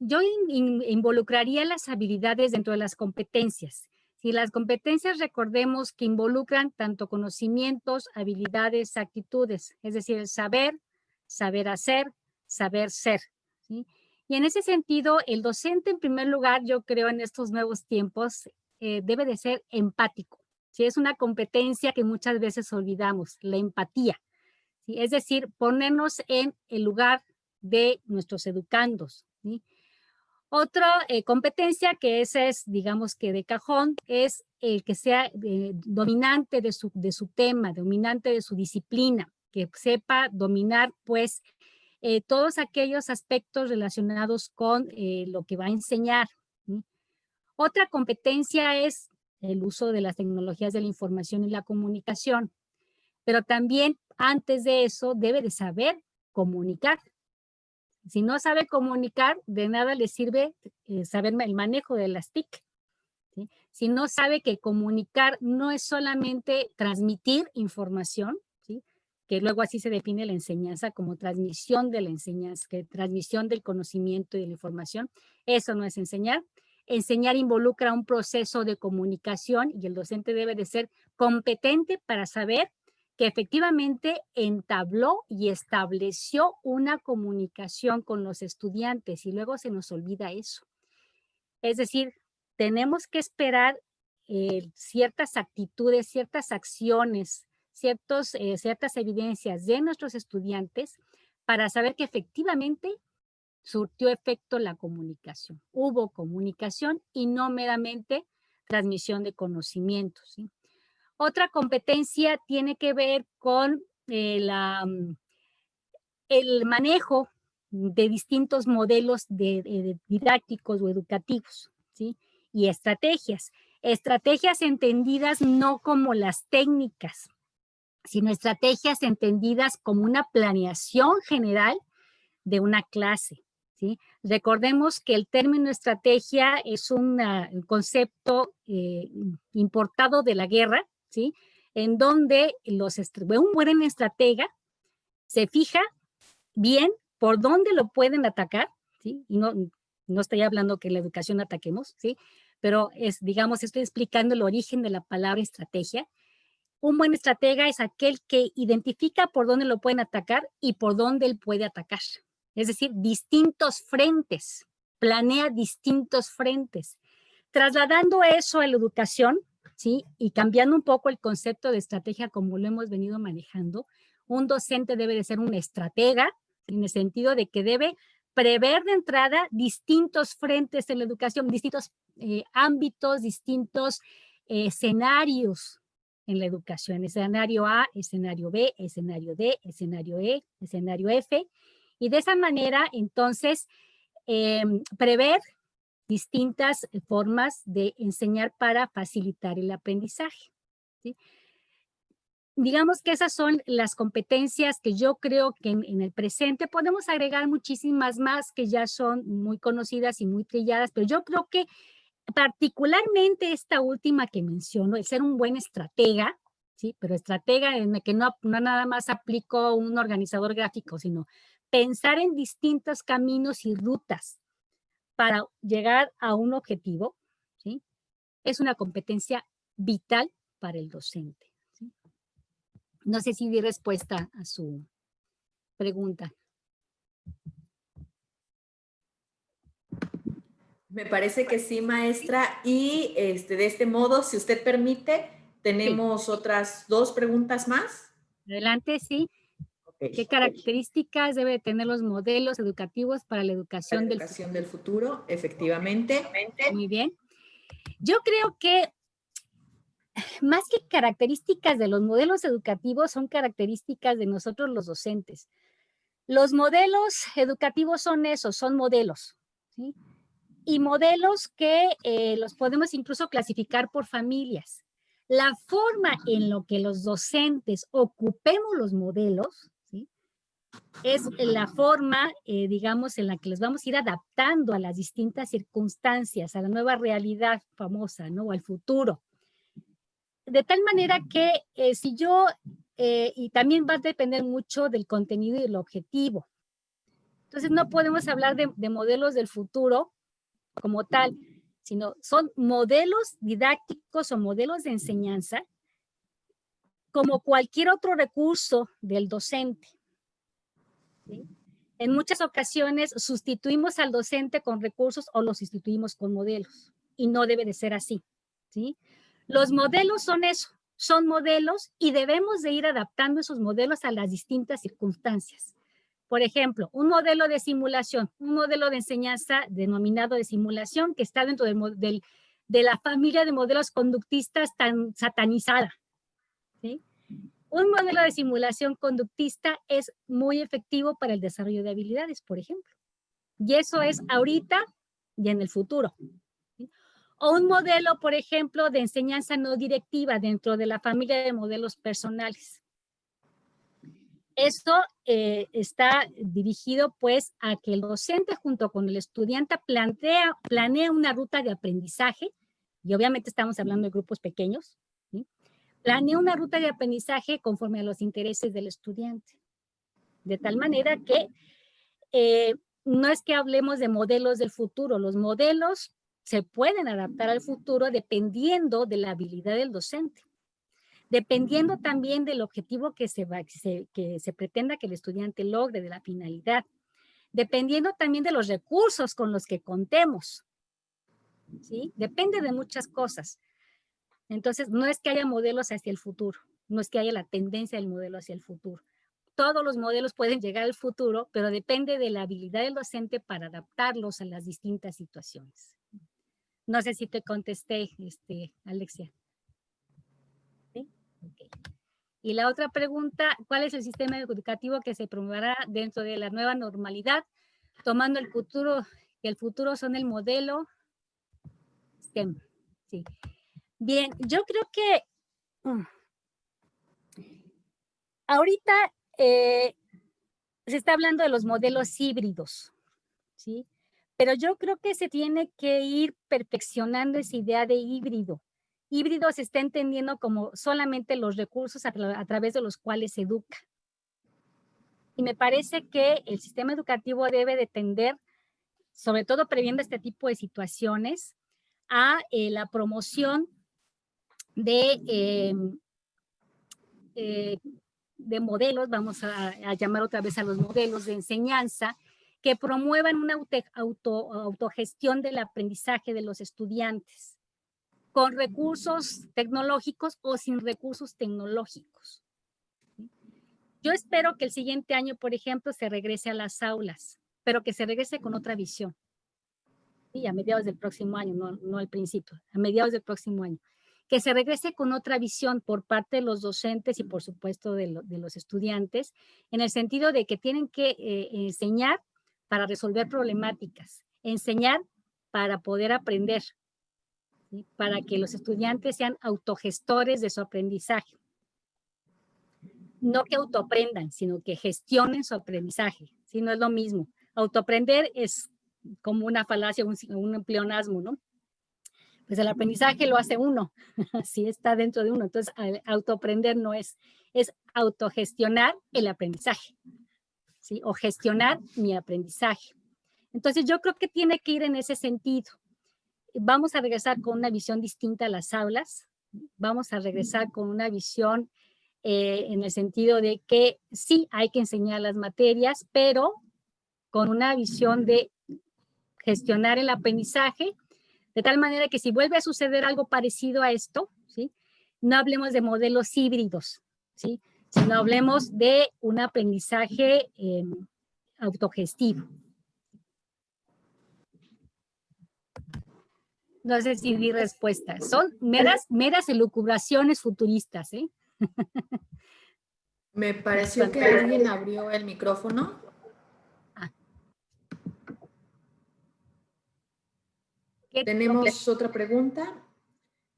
yo involucraría las habilidades dentro de las competencias. Si las competencias, recordemos que involucran tanto conocimientos, habilidades, actitudes, es decir, el saber, saber hacer, saber ser, ¿sí? Y en ese sentido, el docente, en primer lugar, yo creo en estos nuevos tiempos, debe de ser empático, ¿sí? Es una competencia que muchas veces olvidamos, la empatía, ¿sí? Es decir, ponernos en el lugar de nuestros educandos, ¿sí? Otra competencia que esa es, digamos que de cajón, es el que sea dominante de su tema, dominante de su disciplina, que sepa dominar pues todos aquellos aspectos relacionados con lo que va a enseñar, ¿sí? Otra competencia es el uso de las tecnologías de la información y la comunicación, pero también antes de eso debe de saber comunicar. Si no sabe comunicar, de nada le sirve saber el manejo de las TIC, ¿sí? Si no sabe que comunicar no es solamente transmitir información, ¿sí? Que luego así se define la enseñanza como transmisión de la enseñanza, que transmisión del conocimiento y de la información. Eso no es enseñar. Enseñar involucra un proceso de comunicación y el docente debe de ser competente para saber que efectivamente entabló y estableció una comunicación con los estudiantes y luego se nos olvida eso. Es decir, tenemos que esperar ciertas actitudes, ciertas acciones, ciertas evidencias de nuestros estudiantes para saber que efectivamente surtió efecto la comunicación. Hubo comunicación y no meramente transmisión de conocimientos, ¿sí? Otra competencia tiene que ver con el manejo de distintos modelos didácticos o educativos, ¿sí? Y estrategias. Estrategias entendidas no como las técnicas, sino estrategias entendidas como una planeación general de una clase, ¿sí? Recordemos que el término estrategia es un concepto importado de la guerra, ¿sí? En donde un buen estratega se fija bien por dónde lo pueden atacar, ¿sí? Y no estoy hablando que en la educación ataquemos, ¿sí? Pero digamos, estoy explicando el origen de la palabra estrategia. Un buen estratega es aquel que identifica por dónde lo pueden atacar y por dónde él puede atacar. Es decir, distintos frentes, planea distintos frentes. Trasladando eso a la educación, ¿sí? Y cambiando un poco el concepto de estrategia como lo hemos venido manejando, un docente debe de ser un estratega, en el sentido de que debe prever de entrada distintos frentes en la educación, distintos ámbitos, distintos escenarios en la educación. Escenario A, escenario B, escenario D, escenario E, escenario F. Y de esa manera, entonces, prever distintas formas de enseñar para facilitar el aprendizaje, ¿sí? Digamos que esas son las competencias que yo creo que en el presente podemos agregar muchísimas más que ya son muy conocidas y muy trilladas, pero yo creo que particularmente esta última que menciono, el ser un buen estratega, ¿sí? Pero estratega en el que no nada más aplico un organizador gráfico, sino pensar en distintos caminos y rutas para llegar a un objetivo, ¿sí? Es una competencia vital para el docente. ¿Sí? No sé si di respuesta a su pregunta. Me parece que sí, maestra. Y de este modo, si usted permite, tenemos otras 2 preguntas más. Adelante, sí. Okay. ¿Qué características debe tener los modelos educativos para la educación, del futuro? Efectivamente. Muy bien. Yo creo que más que características de los modelos educativos, son características de nosotros los docentes. Los modelos educativos son esos, son modelos, ¿sí? Y modelos que los podemos incluso clasificar por familias. La forma en la que los docentes ocupemos los modelos, ¿sí? Es la forma, digamos, en la que los vamos a ir adaptando a las distintas circunstancias, a la nueva realidad famosa, ¿no? O al futuro. De tal manera que si yo, y también va a depender mucho del contenido y del objetivo. Entonces no podemos hablar de modelos del futuro como tal, sino son modelos didácticos o modelos de enseñanza como cualquier otro recurso del docente. ¿Sí? En muchas ocasiones sustituimos al docente con recursos o lo sustituimos con modelos y no debe de ser así. ¿Sí? Los modelos son eso, son modelos y debemos de ir adaptando esos modelos a las distintas circunstancias. Por ejemplo, un modelo de simulación, un modelo de enseñanza denominado de simulación que está dentro de la familia de modelos conductistas tan satanizada. ¿Sí? Un modelo de simulación conductista es muy efectivo para el desarrollo de habilidades, por ejemplo. Y eso es ahorita y en el futuro. ¿Sí? O un modelo, por ejemplo, de enseñanza no directiva dentro de la familia de modelos personales. Esto está dirigido pues a que el docente junto con el estudiante planea una ruta de aprendizaje, y obviamente estamos hablando de grupos pequeños, ¿sí? Planea una ruta de aprendizaje conforme a los intereses del estudiante, de tal manera que no es que hablemos de modelos del futuro, los modelos se pueden adaptar al futuro dependiendo de la habilidad del docente. Dependiendo también del objetivo que se pretenda que el estudiante logre, de la finalidad. Dependiendo también de los recursos con los que contemos. ¿Sí? Depende de muchas cosas. Entonces, no es que haya modelos hacia el futuro, no es que haya la tendencia del modelo hacia el futuro. Todos los modelos pueden llegar al futuro, pero depende de la habilidad del docente para adaptarlos a las distintas situaciones. No sé si te contesté, Alexia. Okay. Y la otra pregunta, ¿cuál es el sistema educativo que se promoverá dentro de la nueva normalidad, tomando el futuro, que el futuro son el modelo STEM? Sí. Bien, yo creo que ahorita se está hablando de los modelos híbridos, ¿sí? Pero yo creo que se tiene que ir perfeccionando esa idea de híbrido. Híbrido se está entendiendo como solamente los recursos a través de los cuales se educa. Y me parece que el sistema educativo debe de tender, sobre todo previendo este tipo de situaciones, a la promoción de modelos, vamos a llamar otra vez a los modelos de enseñanza, que promuevan una autogestión del aprendizaje de los estudiantes, con recursos tecnológicos o sin recursos tecnológicos. Yo espero que el siguiente año, por ejemplo, se regrese a las aulas, pero que se regrese con otra visión. Sí, a mediados del próximo año, no al principio, a mediados del próximo año. Que se regrese con otra visión por parte de los docentes y por supuesto de los estudiantes, en el sentido de que tienen que enseñar para resolver problemáticas, enseñar para poder aprender, ¿sí? Para que los estudiantes sean autogestores de su aprendizaje. No que autoaprendan, sino que gestionen su aprendizaje, ¿sí? No es lo mismo. Autoaprender es como una falacia, un pleonasmo, ¿no? Pues el aprendizaje lo hace uno, así está dentro de uno. Entonces, autoaprender no es autogestionar el aprendizaje, ¿sí? O gestionar mi aprendizaje. Entonces, yo creo que tiene que ir en ese sentido. Vamos a regresar con una visión distinta a las aulas, vamos a regresar con una visión en el sentido de que sí hay que enseñar las materias, pero con una visión de gestionar el aprendizaje, de tal manera que si vuelve a suceder algo parecido a esto, ¿sí? No hablemos de modelos híbridos, ¿sí? Sino hablemos de un aprendizaje autogestivo. No sé si di respuestas. Son meras elucubraciones futuristas, ¿eh? Me pareció que alguien abrió el micrófono. Tenemos otra pregunta.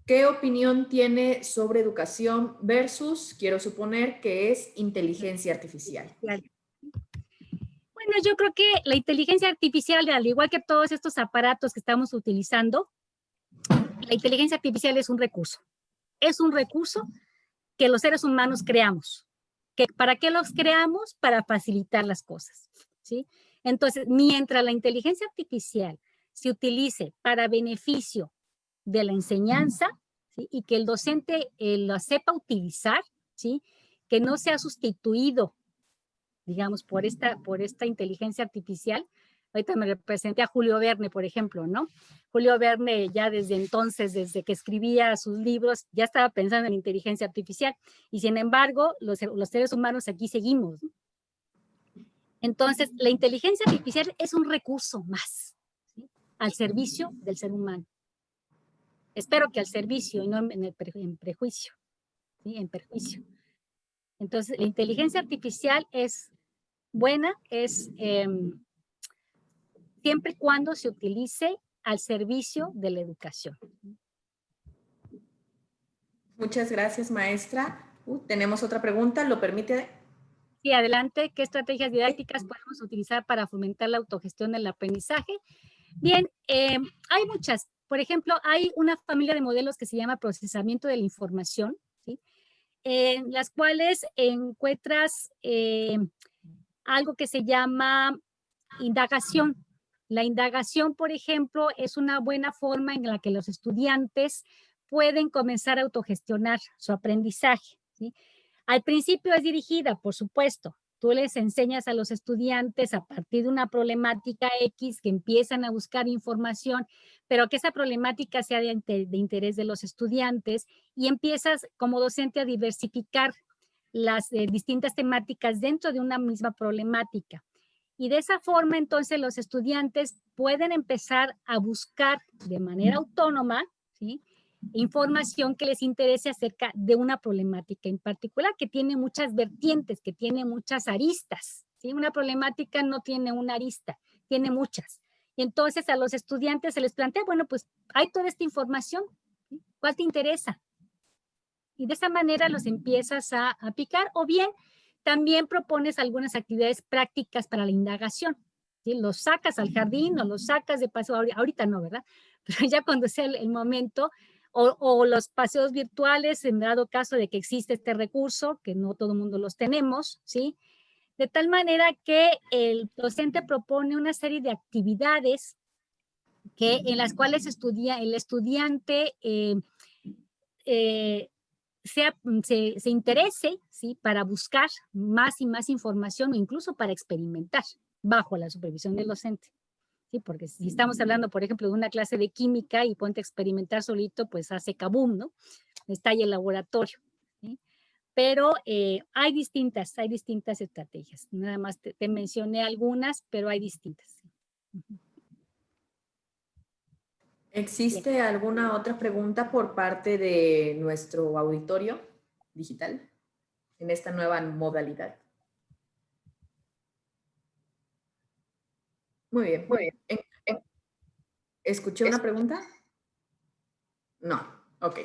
¿Qué opinión tiene sobre educación versus, quiero suponer, que es inteligencia artificial? Bueno, yo creo que la inteligencia artificial, al igual que todos estos aparatos que estamos utilizando, la inteligencia artificial es un recurso. Es un recurso que los seres humanos creamos. ¿Para qué los creamos? Para facilitar las cosas, ¿sí? Entonces, mientras la inteligencia artificial se utilice para beneficio de la enseñanza, ¿sí? Y que el docente lo sepa utilizar, ¿sí? Que no sea sustituido, digamos, por esta inteligencia artificial. Ahorita me representé a Julio Verne, por ejemplo, ¿no? Julio Verne ya desde entonces, desde que escribía sus libros, ya estaba pensando en inteligencia artificial. Y sin embargo, los seres humanos aquí seguimos, ¿no? Entonces, la inteligencia artificial es un recurso más, ¿sí? Al servicio del ser humano. Espero que al servicio y no en prejuicio, ¿sí? En perjuicio. Entonces, la inteligencia artificial es buena, es siempre y cuando se utilice al servicio de la educación. Muchas gracias, maestra. Tenemos otra pregunta, ¿lo permite? Sí, adelante. ¿Qué estrategias didácticas podemos utilizar para fomentar la autogestión del aprendizaje? Bien, hay muchas. Por ejemplo, hay una familia de modelos que se llama procesamiento de la información, ¿sí? En las cuales encuentras algo que se llama indagación. La indagación, por ejemplo, es una buena forma en la que los estudiantes pueden comenzar a autogestionar su aprendizaje, ¿sí? Al principio es dirigida, por supuesto. Tú les enseñas a los estudiantes a partir de una problemática X que empiezan a buscar información, pero que esa problemática sea de interés de los estudiantes y empiezas como docente a diversificar las distintas temáticas dentro de una misma problemática. Y de esa forma, entonces, los estudiantes pueden empezar a buscar de manera autónoma, ¿sí? Información que les interese acerca de una problemática en particular, que tiene muchas vertientes, que tiene muchas aristas, ¿sí? Una problemática no tiene una arista, tiene muchas. Y entonces a los estudiantes se les plantea, bueno, pues hay toda esta información, ¿sí? ¿Cuál te interesa? Y de esa manera los empiezas a aplicar, o bien también propones algunas actividades prácticas para la indagación, ¿sí? Los sacas al jardín o los sacas de paseo, ahorita no, ¿verdad? Pero ya cuando sea el momento, o los paseos virtuales, en dado caso de que existe este recurso, que no todo el mundo los tenemos, ¿sí? De tal manera que el docente propone una serie de actividades en las cuales el estudiante se interese, ¿sí? Para buscar más y más información o incluso para experimentar, bajo la supervisión del docente. Sí, porque si estamos hablando, por ejemplo, de una clase de química y ponte a experimentar solito, pues hace kabum, ¿no? Estalla el laboratorio. ¿Sí? Pero hay distintas estrategias. Nada más te mencioné algunas, pero hay distintas. ¿Existe alguna otra pregunta por parte de nuestro auditorio digital en esta nueva modalidad? Muy bien. ¿Escuché una pregunta? No, ok.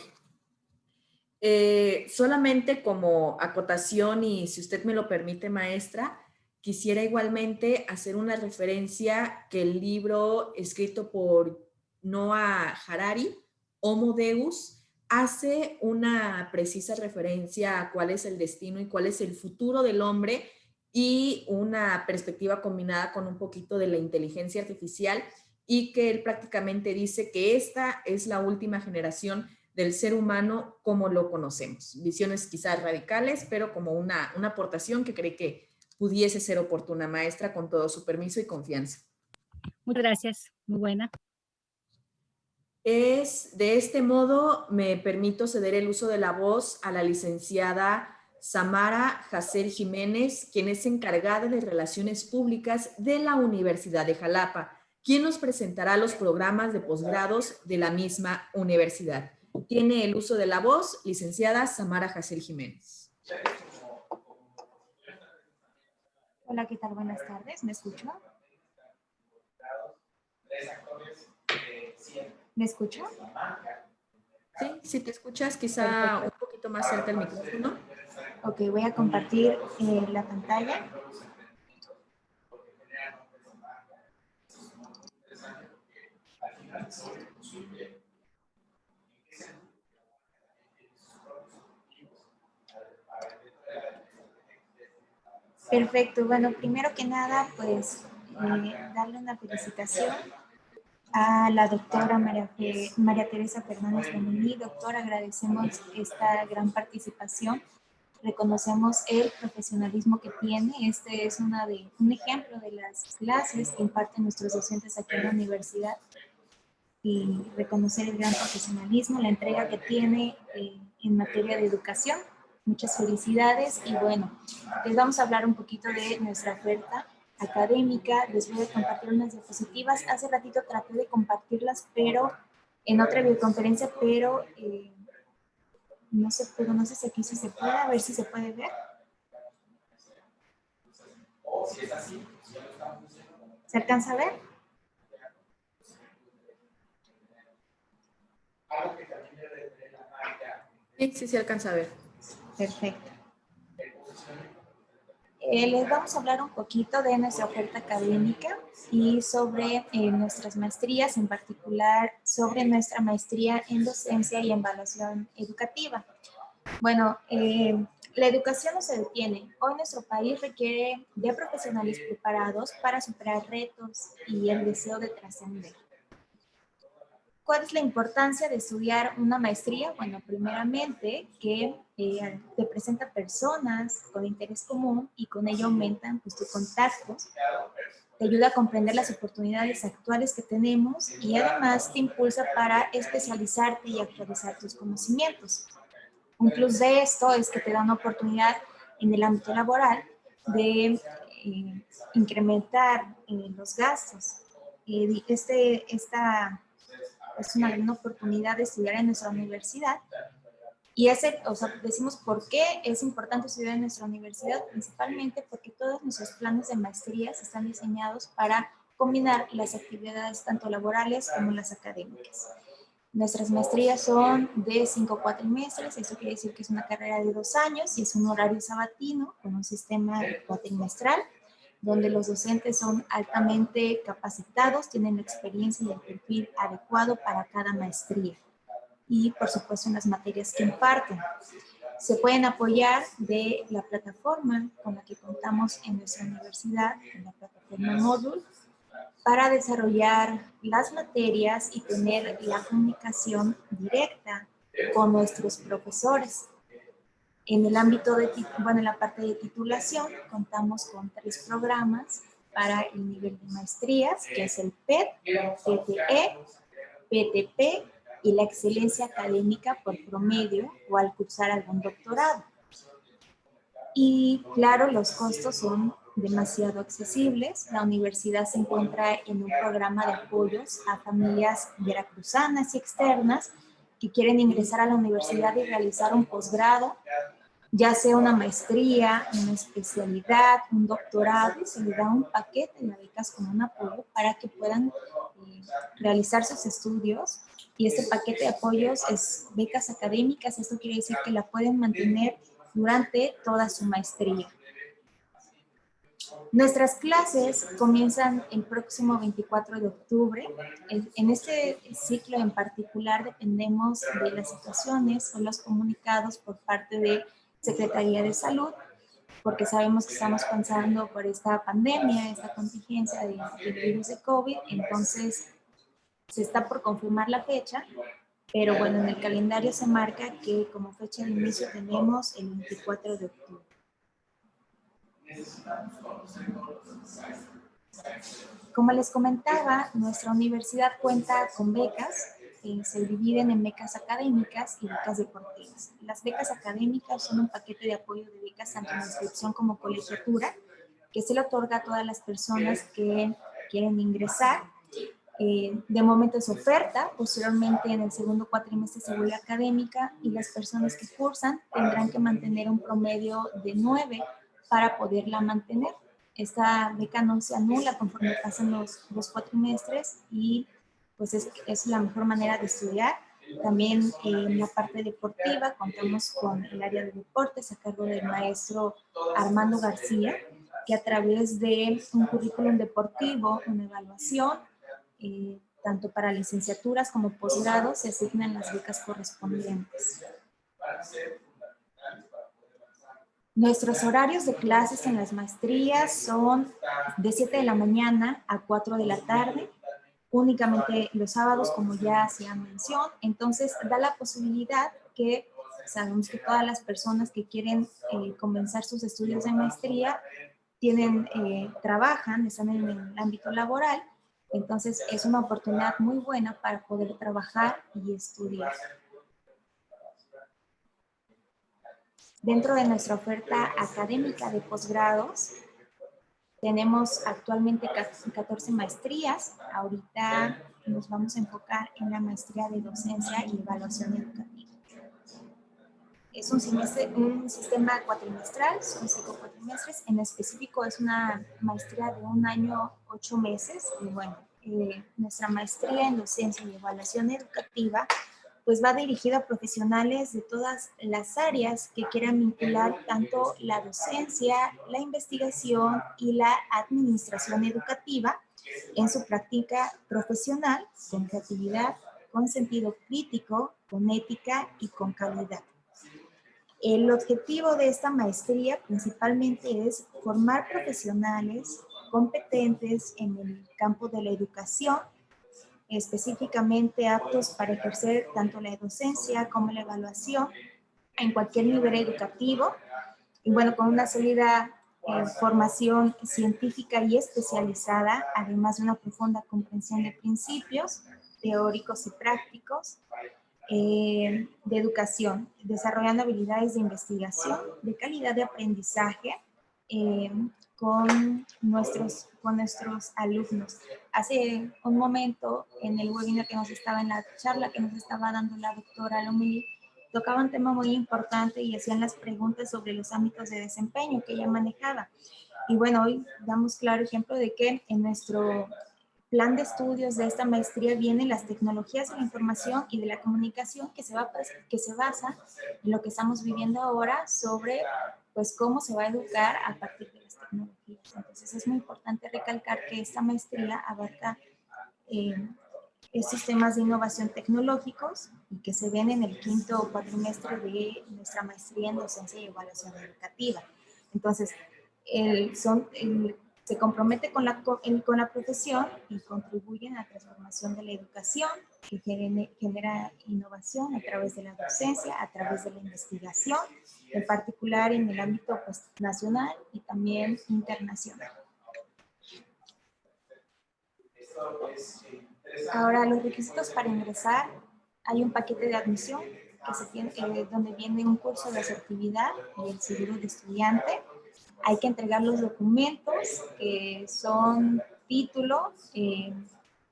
Solamente como acotación y si usted me lo permite, maestra, quisiera igualmente hacer una referencia que el libro escrito por Noah Harari, Homo Deus, hace una precisa referencia a cuál es el destino y cuál es el futuro del hombre y una perspectiva combinada con un poquito de la inteligencia artificial y que él prácticamente dice que esta es la última generación del ser humano como lo conocemos. Visiones quizás radicales, pero como una aportación que cree que pudiese ser oportuna, maestra, con todo su permiso y confianza. Muchas gracias, muy buena. De este modo, me permito ceder el uso de la voz a la licenciada Samara Jacer Jiménez, quien es encargada de Relaciones Públicas de la Universidad de Jalapa, quien nos presentará los programas de posgrados de la misma universidad. Tiene el uso de la voz, licenciada Samara Jacer Jiménez. Hola, ¿qué tal? Buenas tardes, ¿me escucho? ¿Me escucho? Sí, si te escuchas, quizá un poquito más cerca del micrófono. Ok, voy a compartir la pantalla. Perfecto, bueno, primero que nada, pues darle una felicitación a la doctora María Teresa Fernández Domini. Doctora, agradecemos esta gran participación. Reconocemos el profesionalismo que tiene. Este es un ejemplo de las clases que imparten nuestros docentes aquí en la universidad. Y reconocer el gran profesionalismo, la entrega que tiene en materia de educación. Muchas felicidades y bueno, les vamos a hablar un poquito de nuestra oferta académica. Les voy a compartir unas diapositivas. Hace ratito traté de compartirlas, pero en otra videoconferencia, pero no se pudo. No sé si aquí sí se puede, a ver si se puede ver. ¿Se alcanza a ver? Sí, se alcanza a ver. Perfecto. Les vamos a hablar un poquito de nuestra oferta académica y sobre nuestras maestrías, en particular sobre nuestra maestría en docencia y evaluación educativa. Bueno, la educación no se detiene. Hoy nuestro país requiere de profesionales preparados para superar retos y el deseo de trascender. ¿Cuál es la importancia de estudiar una maestría? Bueno, primeramente que te presenta personas con interés común y con ello aumentan pues, tus contactos, te ayuda a comprender las oportunidades actuales que tenemos y además te impulsa para especializarte y actualizar tus conocimientos. Un plus de esto es que te da una oportunidad en el ámbito laboral de incrementar los gastos. Esta es una gran oportunidad de estudiar en nuestra universidad. Y decimos por qué es importante estudiar en nuestra universidad, principalmente porque todos nuestros planes de maestrías están diseñados para combinar las actividades tanto laborales como las académicas. Nuestras maestrías son de 5 cuatrimestres, eso quiere decir que es una carrera de 2 años y es un horario sabatino con un sistema cuatrimestral, donde los docentes son altamente capacitados, tienen la experiencia y el perfil adecuado para cada maestría y, por supuesto, en las materias que imparten. Se pueden apoyar de la plataforma con la que contamos en nuestra universidad, en la plataforma Moodle, para desarrollar las materias y tener la comunicación directa con nuestros profesores. En el ámbito en la parte de titulación, contamos con 3 programas para el nivel de maestrías, que es el PET, PTE, PTP y la excelencia académica por promedio o al cursar algún doctorado. Y claro, los costos son demasiado accesibles. La universidad se encuentra en un programa de apoyos a familias veracruzanas y externas que quieren ingresar a la universidad y realizar un posgrado, ya sea una maestría, una especialidad, un doctorado. Se le da un paquete de becas como un apoyo para que puedan realizar sus estudios. Y este paquete de apoyos es becas académicas. Esto quiere decir que la pueden mantener durante toda su maestría. Nuestras clases comienzan el próximo 24 de octubre. En este ciclo en particular dependemos de las situaciones o los comunicados por parte de Secretaría de Salud, porque sabemos que estamos pasando por esta pandemia, esta contingencia del virus de COVID. Entonces se está por confirmar la fecha, pero bueno, en el calendario se marca que como fecha de inicio tenemos el 24 de octubre. Como les comentaba, nuestra universidad cuenta con becas, se dividen en becas académicas y becas deportivas. Las becas académicas son un paquete de apoyo de becas tanto en inscripción como colegiatura, que se le otorga a todas las personas que quieren ingresar. De momento es oferta, posteriormente en el segundo cuatrimestre se vuelve académica y las personas que cursan tendrán que mantener un promedio de 9 para poderla mantener. Esta beca no se anula conforme pasan los cuatrimestres y pues es la mejor manera de estudiar. También en la parte deportiva contamos con el área de deportes a cargo del maestro Armando García, que a través de un currículum deportivo, una evaluación, tanto para licenciaturas como posgrados, se asignan las becas correspondientes. Nuestros horarios de clases en las maestrías son de 7 de la mañana a 4 de la tarde, únicamente los sábados, como ya hacían mención. Entonces da la posibilidad que sabemos que todas las personas que quieren comenzar sus estudios de maestría trabajan, están en el ámbito laboral. Entonces es una oportunidad muy buena para poder trabajar y estudiar. Dentro de nuestra oferta académica de posgrados, tenemos actualmente 14 maestrías. Ahorita nos vamos a enfocar en la maestría de docencia y evaluación educativa. Es un sistema cuatrimestral, son 5 cuatrimestres. En específico es una maestría de 1 año, 8 meses. Y bueno, nuestra maestría en docencia y evaluación educativa pues va dirigida a profesionales de todas las áreas que quieran vincular tanto la docencia, la investigación y la administración educativa en su práctica profesional, con creatividad, con sentido crítico, con ética y con calidad. El objetivo de esta maestría principalmente es formar profesionales competentes en el campo de la educación, específicamente aptos para ejercer tanto la docencia como la evaluación en cualquier nivel educativo, y bueno, con una sólida formación científica y especializada, además de una profunda comprensión de principios teóricos y prácticos de educación, desarrollando habilidades de investigación, de calidad de aprendizaje, con nuestros alumnos. Hace un momento, en el webinar en la charla que nos estaba dando la doctora Lomili, tocaba un tema muy importante y hacían las preguntas sobre los ámbitos de desempeño que ella manejaba. Y bueno, hoy damos claro ejemplo de que en nuestro plan de estudios de esta maestría vienen las tecnologías de la información y de la comunicación que se basa en lo que estamos viviendo ahora sobre pues cómo se va a educar a partir de las tecnologías. Entonces es muy importante recalcar que esta maestría abarca estos temas de innovación tecnológicos y que se ven en el 5º cuatrimestre de nuestra maestría en docencia y evaluación educativa. Entonces, se compromete con la profesión y contribuyen a la transformación de la educación, que genera innovación a través de la docencia, a través de la investigación, en particular en el ámbito pues, nacional y también internacional. Ahora, los requisitos para ingresar, hay un paquete de admisión que se tiene, donde viene un curso de asertividad y el seguro de estudiante. Hay que entregar los documentos, que son título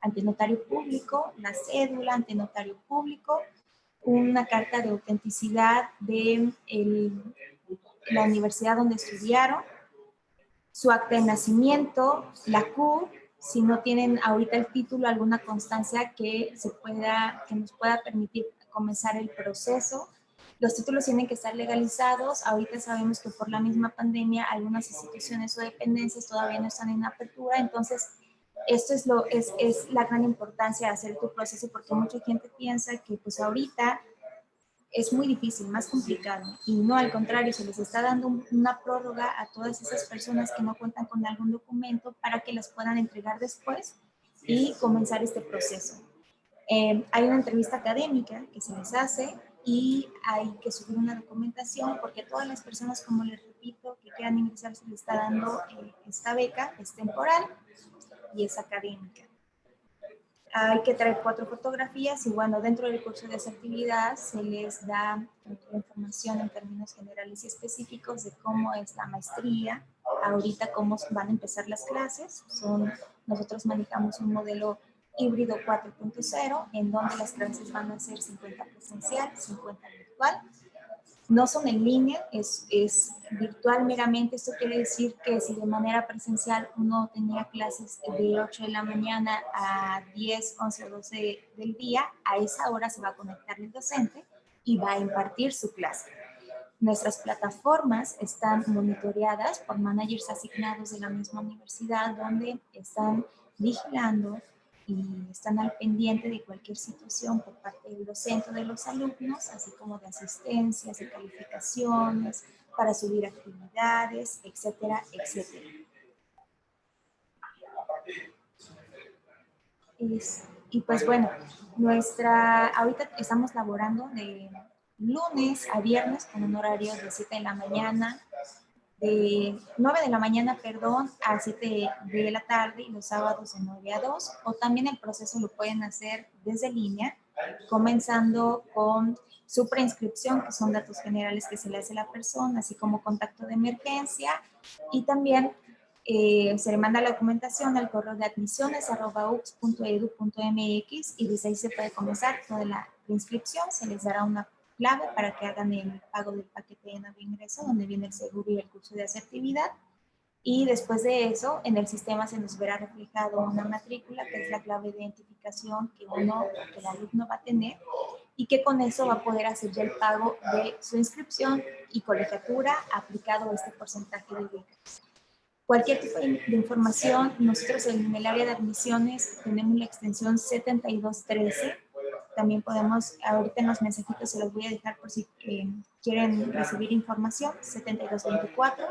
ante notario público, la cédula ante notario público, una carta de autenticidad de la universidad donde estudiaron, su acta de nacimiento, la CUR, si no tienen ahorita el título, alguna constancia que nos pueda permitir comenzar el proceso. Los títulos tienen que estar legalizados. Ahorita sabemos que por la misma pandemia algunas instituciones o dependencias todavía no están en apertura, entonces esto es la gran importancia de hacer tu proceso, porque mucha gente piensa que pues ahorita es muy difícil, más complicado, y no, al contrario, se les está dando una prórroga a todas esas personas que no cuentan con algún documento para que las puedan entregar después y comenzar este proceso. Hay una entrevista académica que se les hace y hay que subir una documentación, porque a todas las personas, como les repito, que quieran ingresar, se les está dando esta beca, es temporal y es académica. Hay que traer 4 fotografías y bueno, dentro del curso de asertividad se les da información en términos generales y específicos de cómo es la maestría, ahorita cómo van a empezar las clases. Nosotros manejamos un modelo híbrido 4.0 en donde las clases van a ser 50 presencial, 50 virtual. No son en línea, es virtual meramente. Esto quiere decir que si de manera presencial uno tenía clases de 8 de la mañana a 10, 11 o 12 del día, a esa hora se va a conectar el docente y va a impartir su clase. Nuestras plataformas están monitoreadas por managers asignados de la misma universidad, donde están vigilando y están al pendiente de cualquier situación por parte del docente o de los alumnos, así como de asistencias, de calificaciones, para subir actividades, etcétera, etcétera. Y pues bueno, ahorita estamos laborando de lunes a viernes con un horario de 7 de la mañana, de 9 de la mañana, a 7 de la tarde, y los sábados de 9 a 2, o también el proceso lo pueden hacer desde línea, comenzando con su preinscripción, que son datos generales que se le hace a la persona, así como contacto de emergencia, y también se le manda la documentación al correo de admisiones@ux.edu.mx y desde ahí se puede comenzar toda la preinscripción. Se les dará una clave para que hagan el pago del paquete de nuevo ingreso, donde viene el seguro y el curso de asertividad. Y después de eso, en el sistema se nos verá reflejado una matrícula, que es la clave de identificación que el alumno va a tener, y que con eso va a poder hacer ya el pago de su inscripción y colegiatura aplicado a este porcentaje de becas. Cualquier tipo de información, nosotros en el área de admisiones tenemos la extensión 7213. También podemos, ahorita en los mensajitos se los voy a dejar por si quieren recibir información, 7224,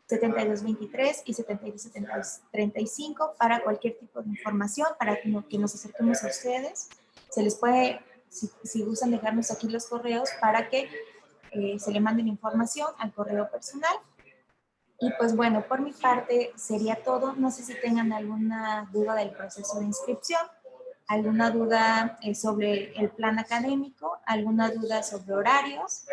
7223 y 7235 para cualquier tipo de información, para que nos acerquemos a ustedes. Se les puede, si gustan, dejarnos aquí los correos para que se le manden información al correo personal. Y pues bueno, por mi parte sería todo. No sé si tengan alguna duda del proceso de inscripción, alguna duda sobre el plan académico, alguna duda sobre horarios.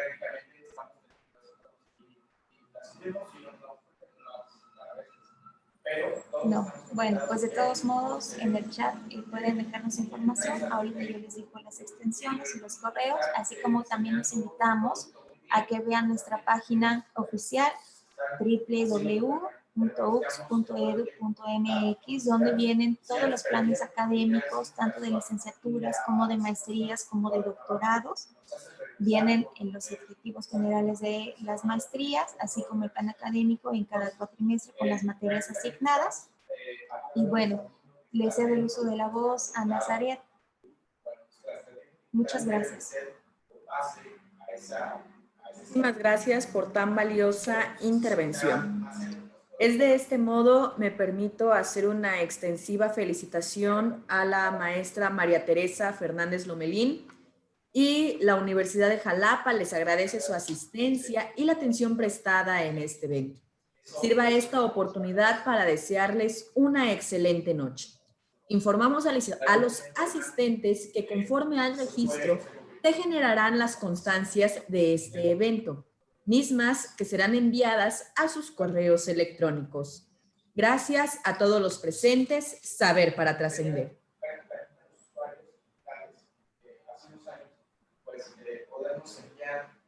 No, bueno, pues de todos modos en el chat pueden dejarnos información. Ahorita yo les digo las extensiones y los correos, así como también los invitamos a que vean nuestra página oficial www.ux.edu.mx, donde vienen todos los planes académicos, tanto de licenciaturas como de maestrías, como de doctorados. Vienen en los objetivos generales de las maestrías, así como el plan académico en cada cuatrimestre con las materias asignadas. Y bueno, le cedo el uso de la voz a Nazaret. Muchas gracias. Muchísimas gracias por tan valiosa intervención. Es de este modo, me permito hacer una extensiva felicitación a la maestra María Teresa Fernández Lomelín, y la Universidad de Jalapa les agradece su asistencia y la atención prestada en este evento. Sirva esta oportunidad para desearles una excelente noche. Informamos a los asistentes que conforme al registro te generarán las constancias de este evento, mismas que serán enviadas a sus correos electrónicos. Gracias a todos los presentes. Saber para trascender. Podemos enviar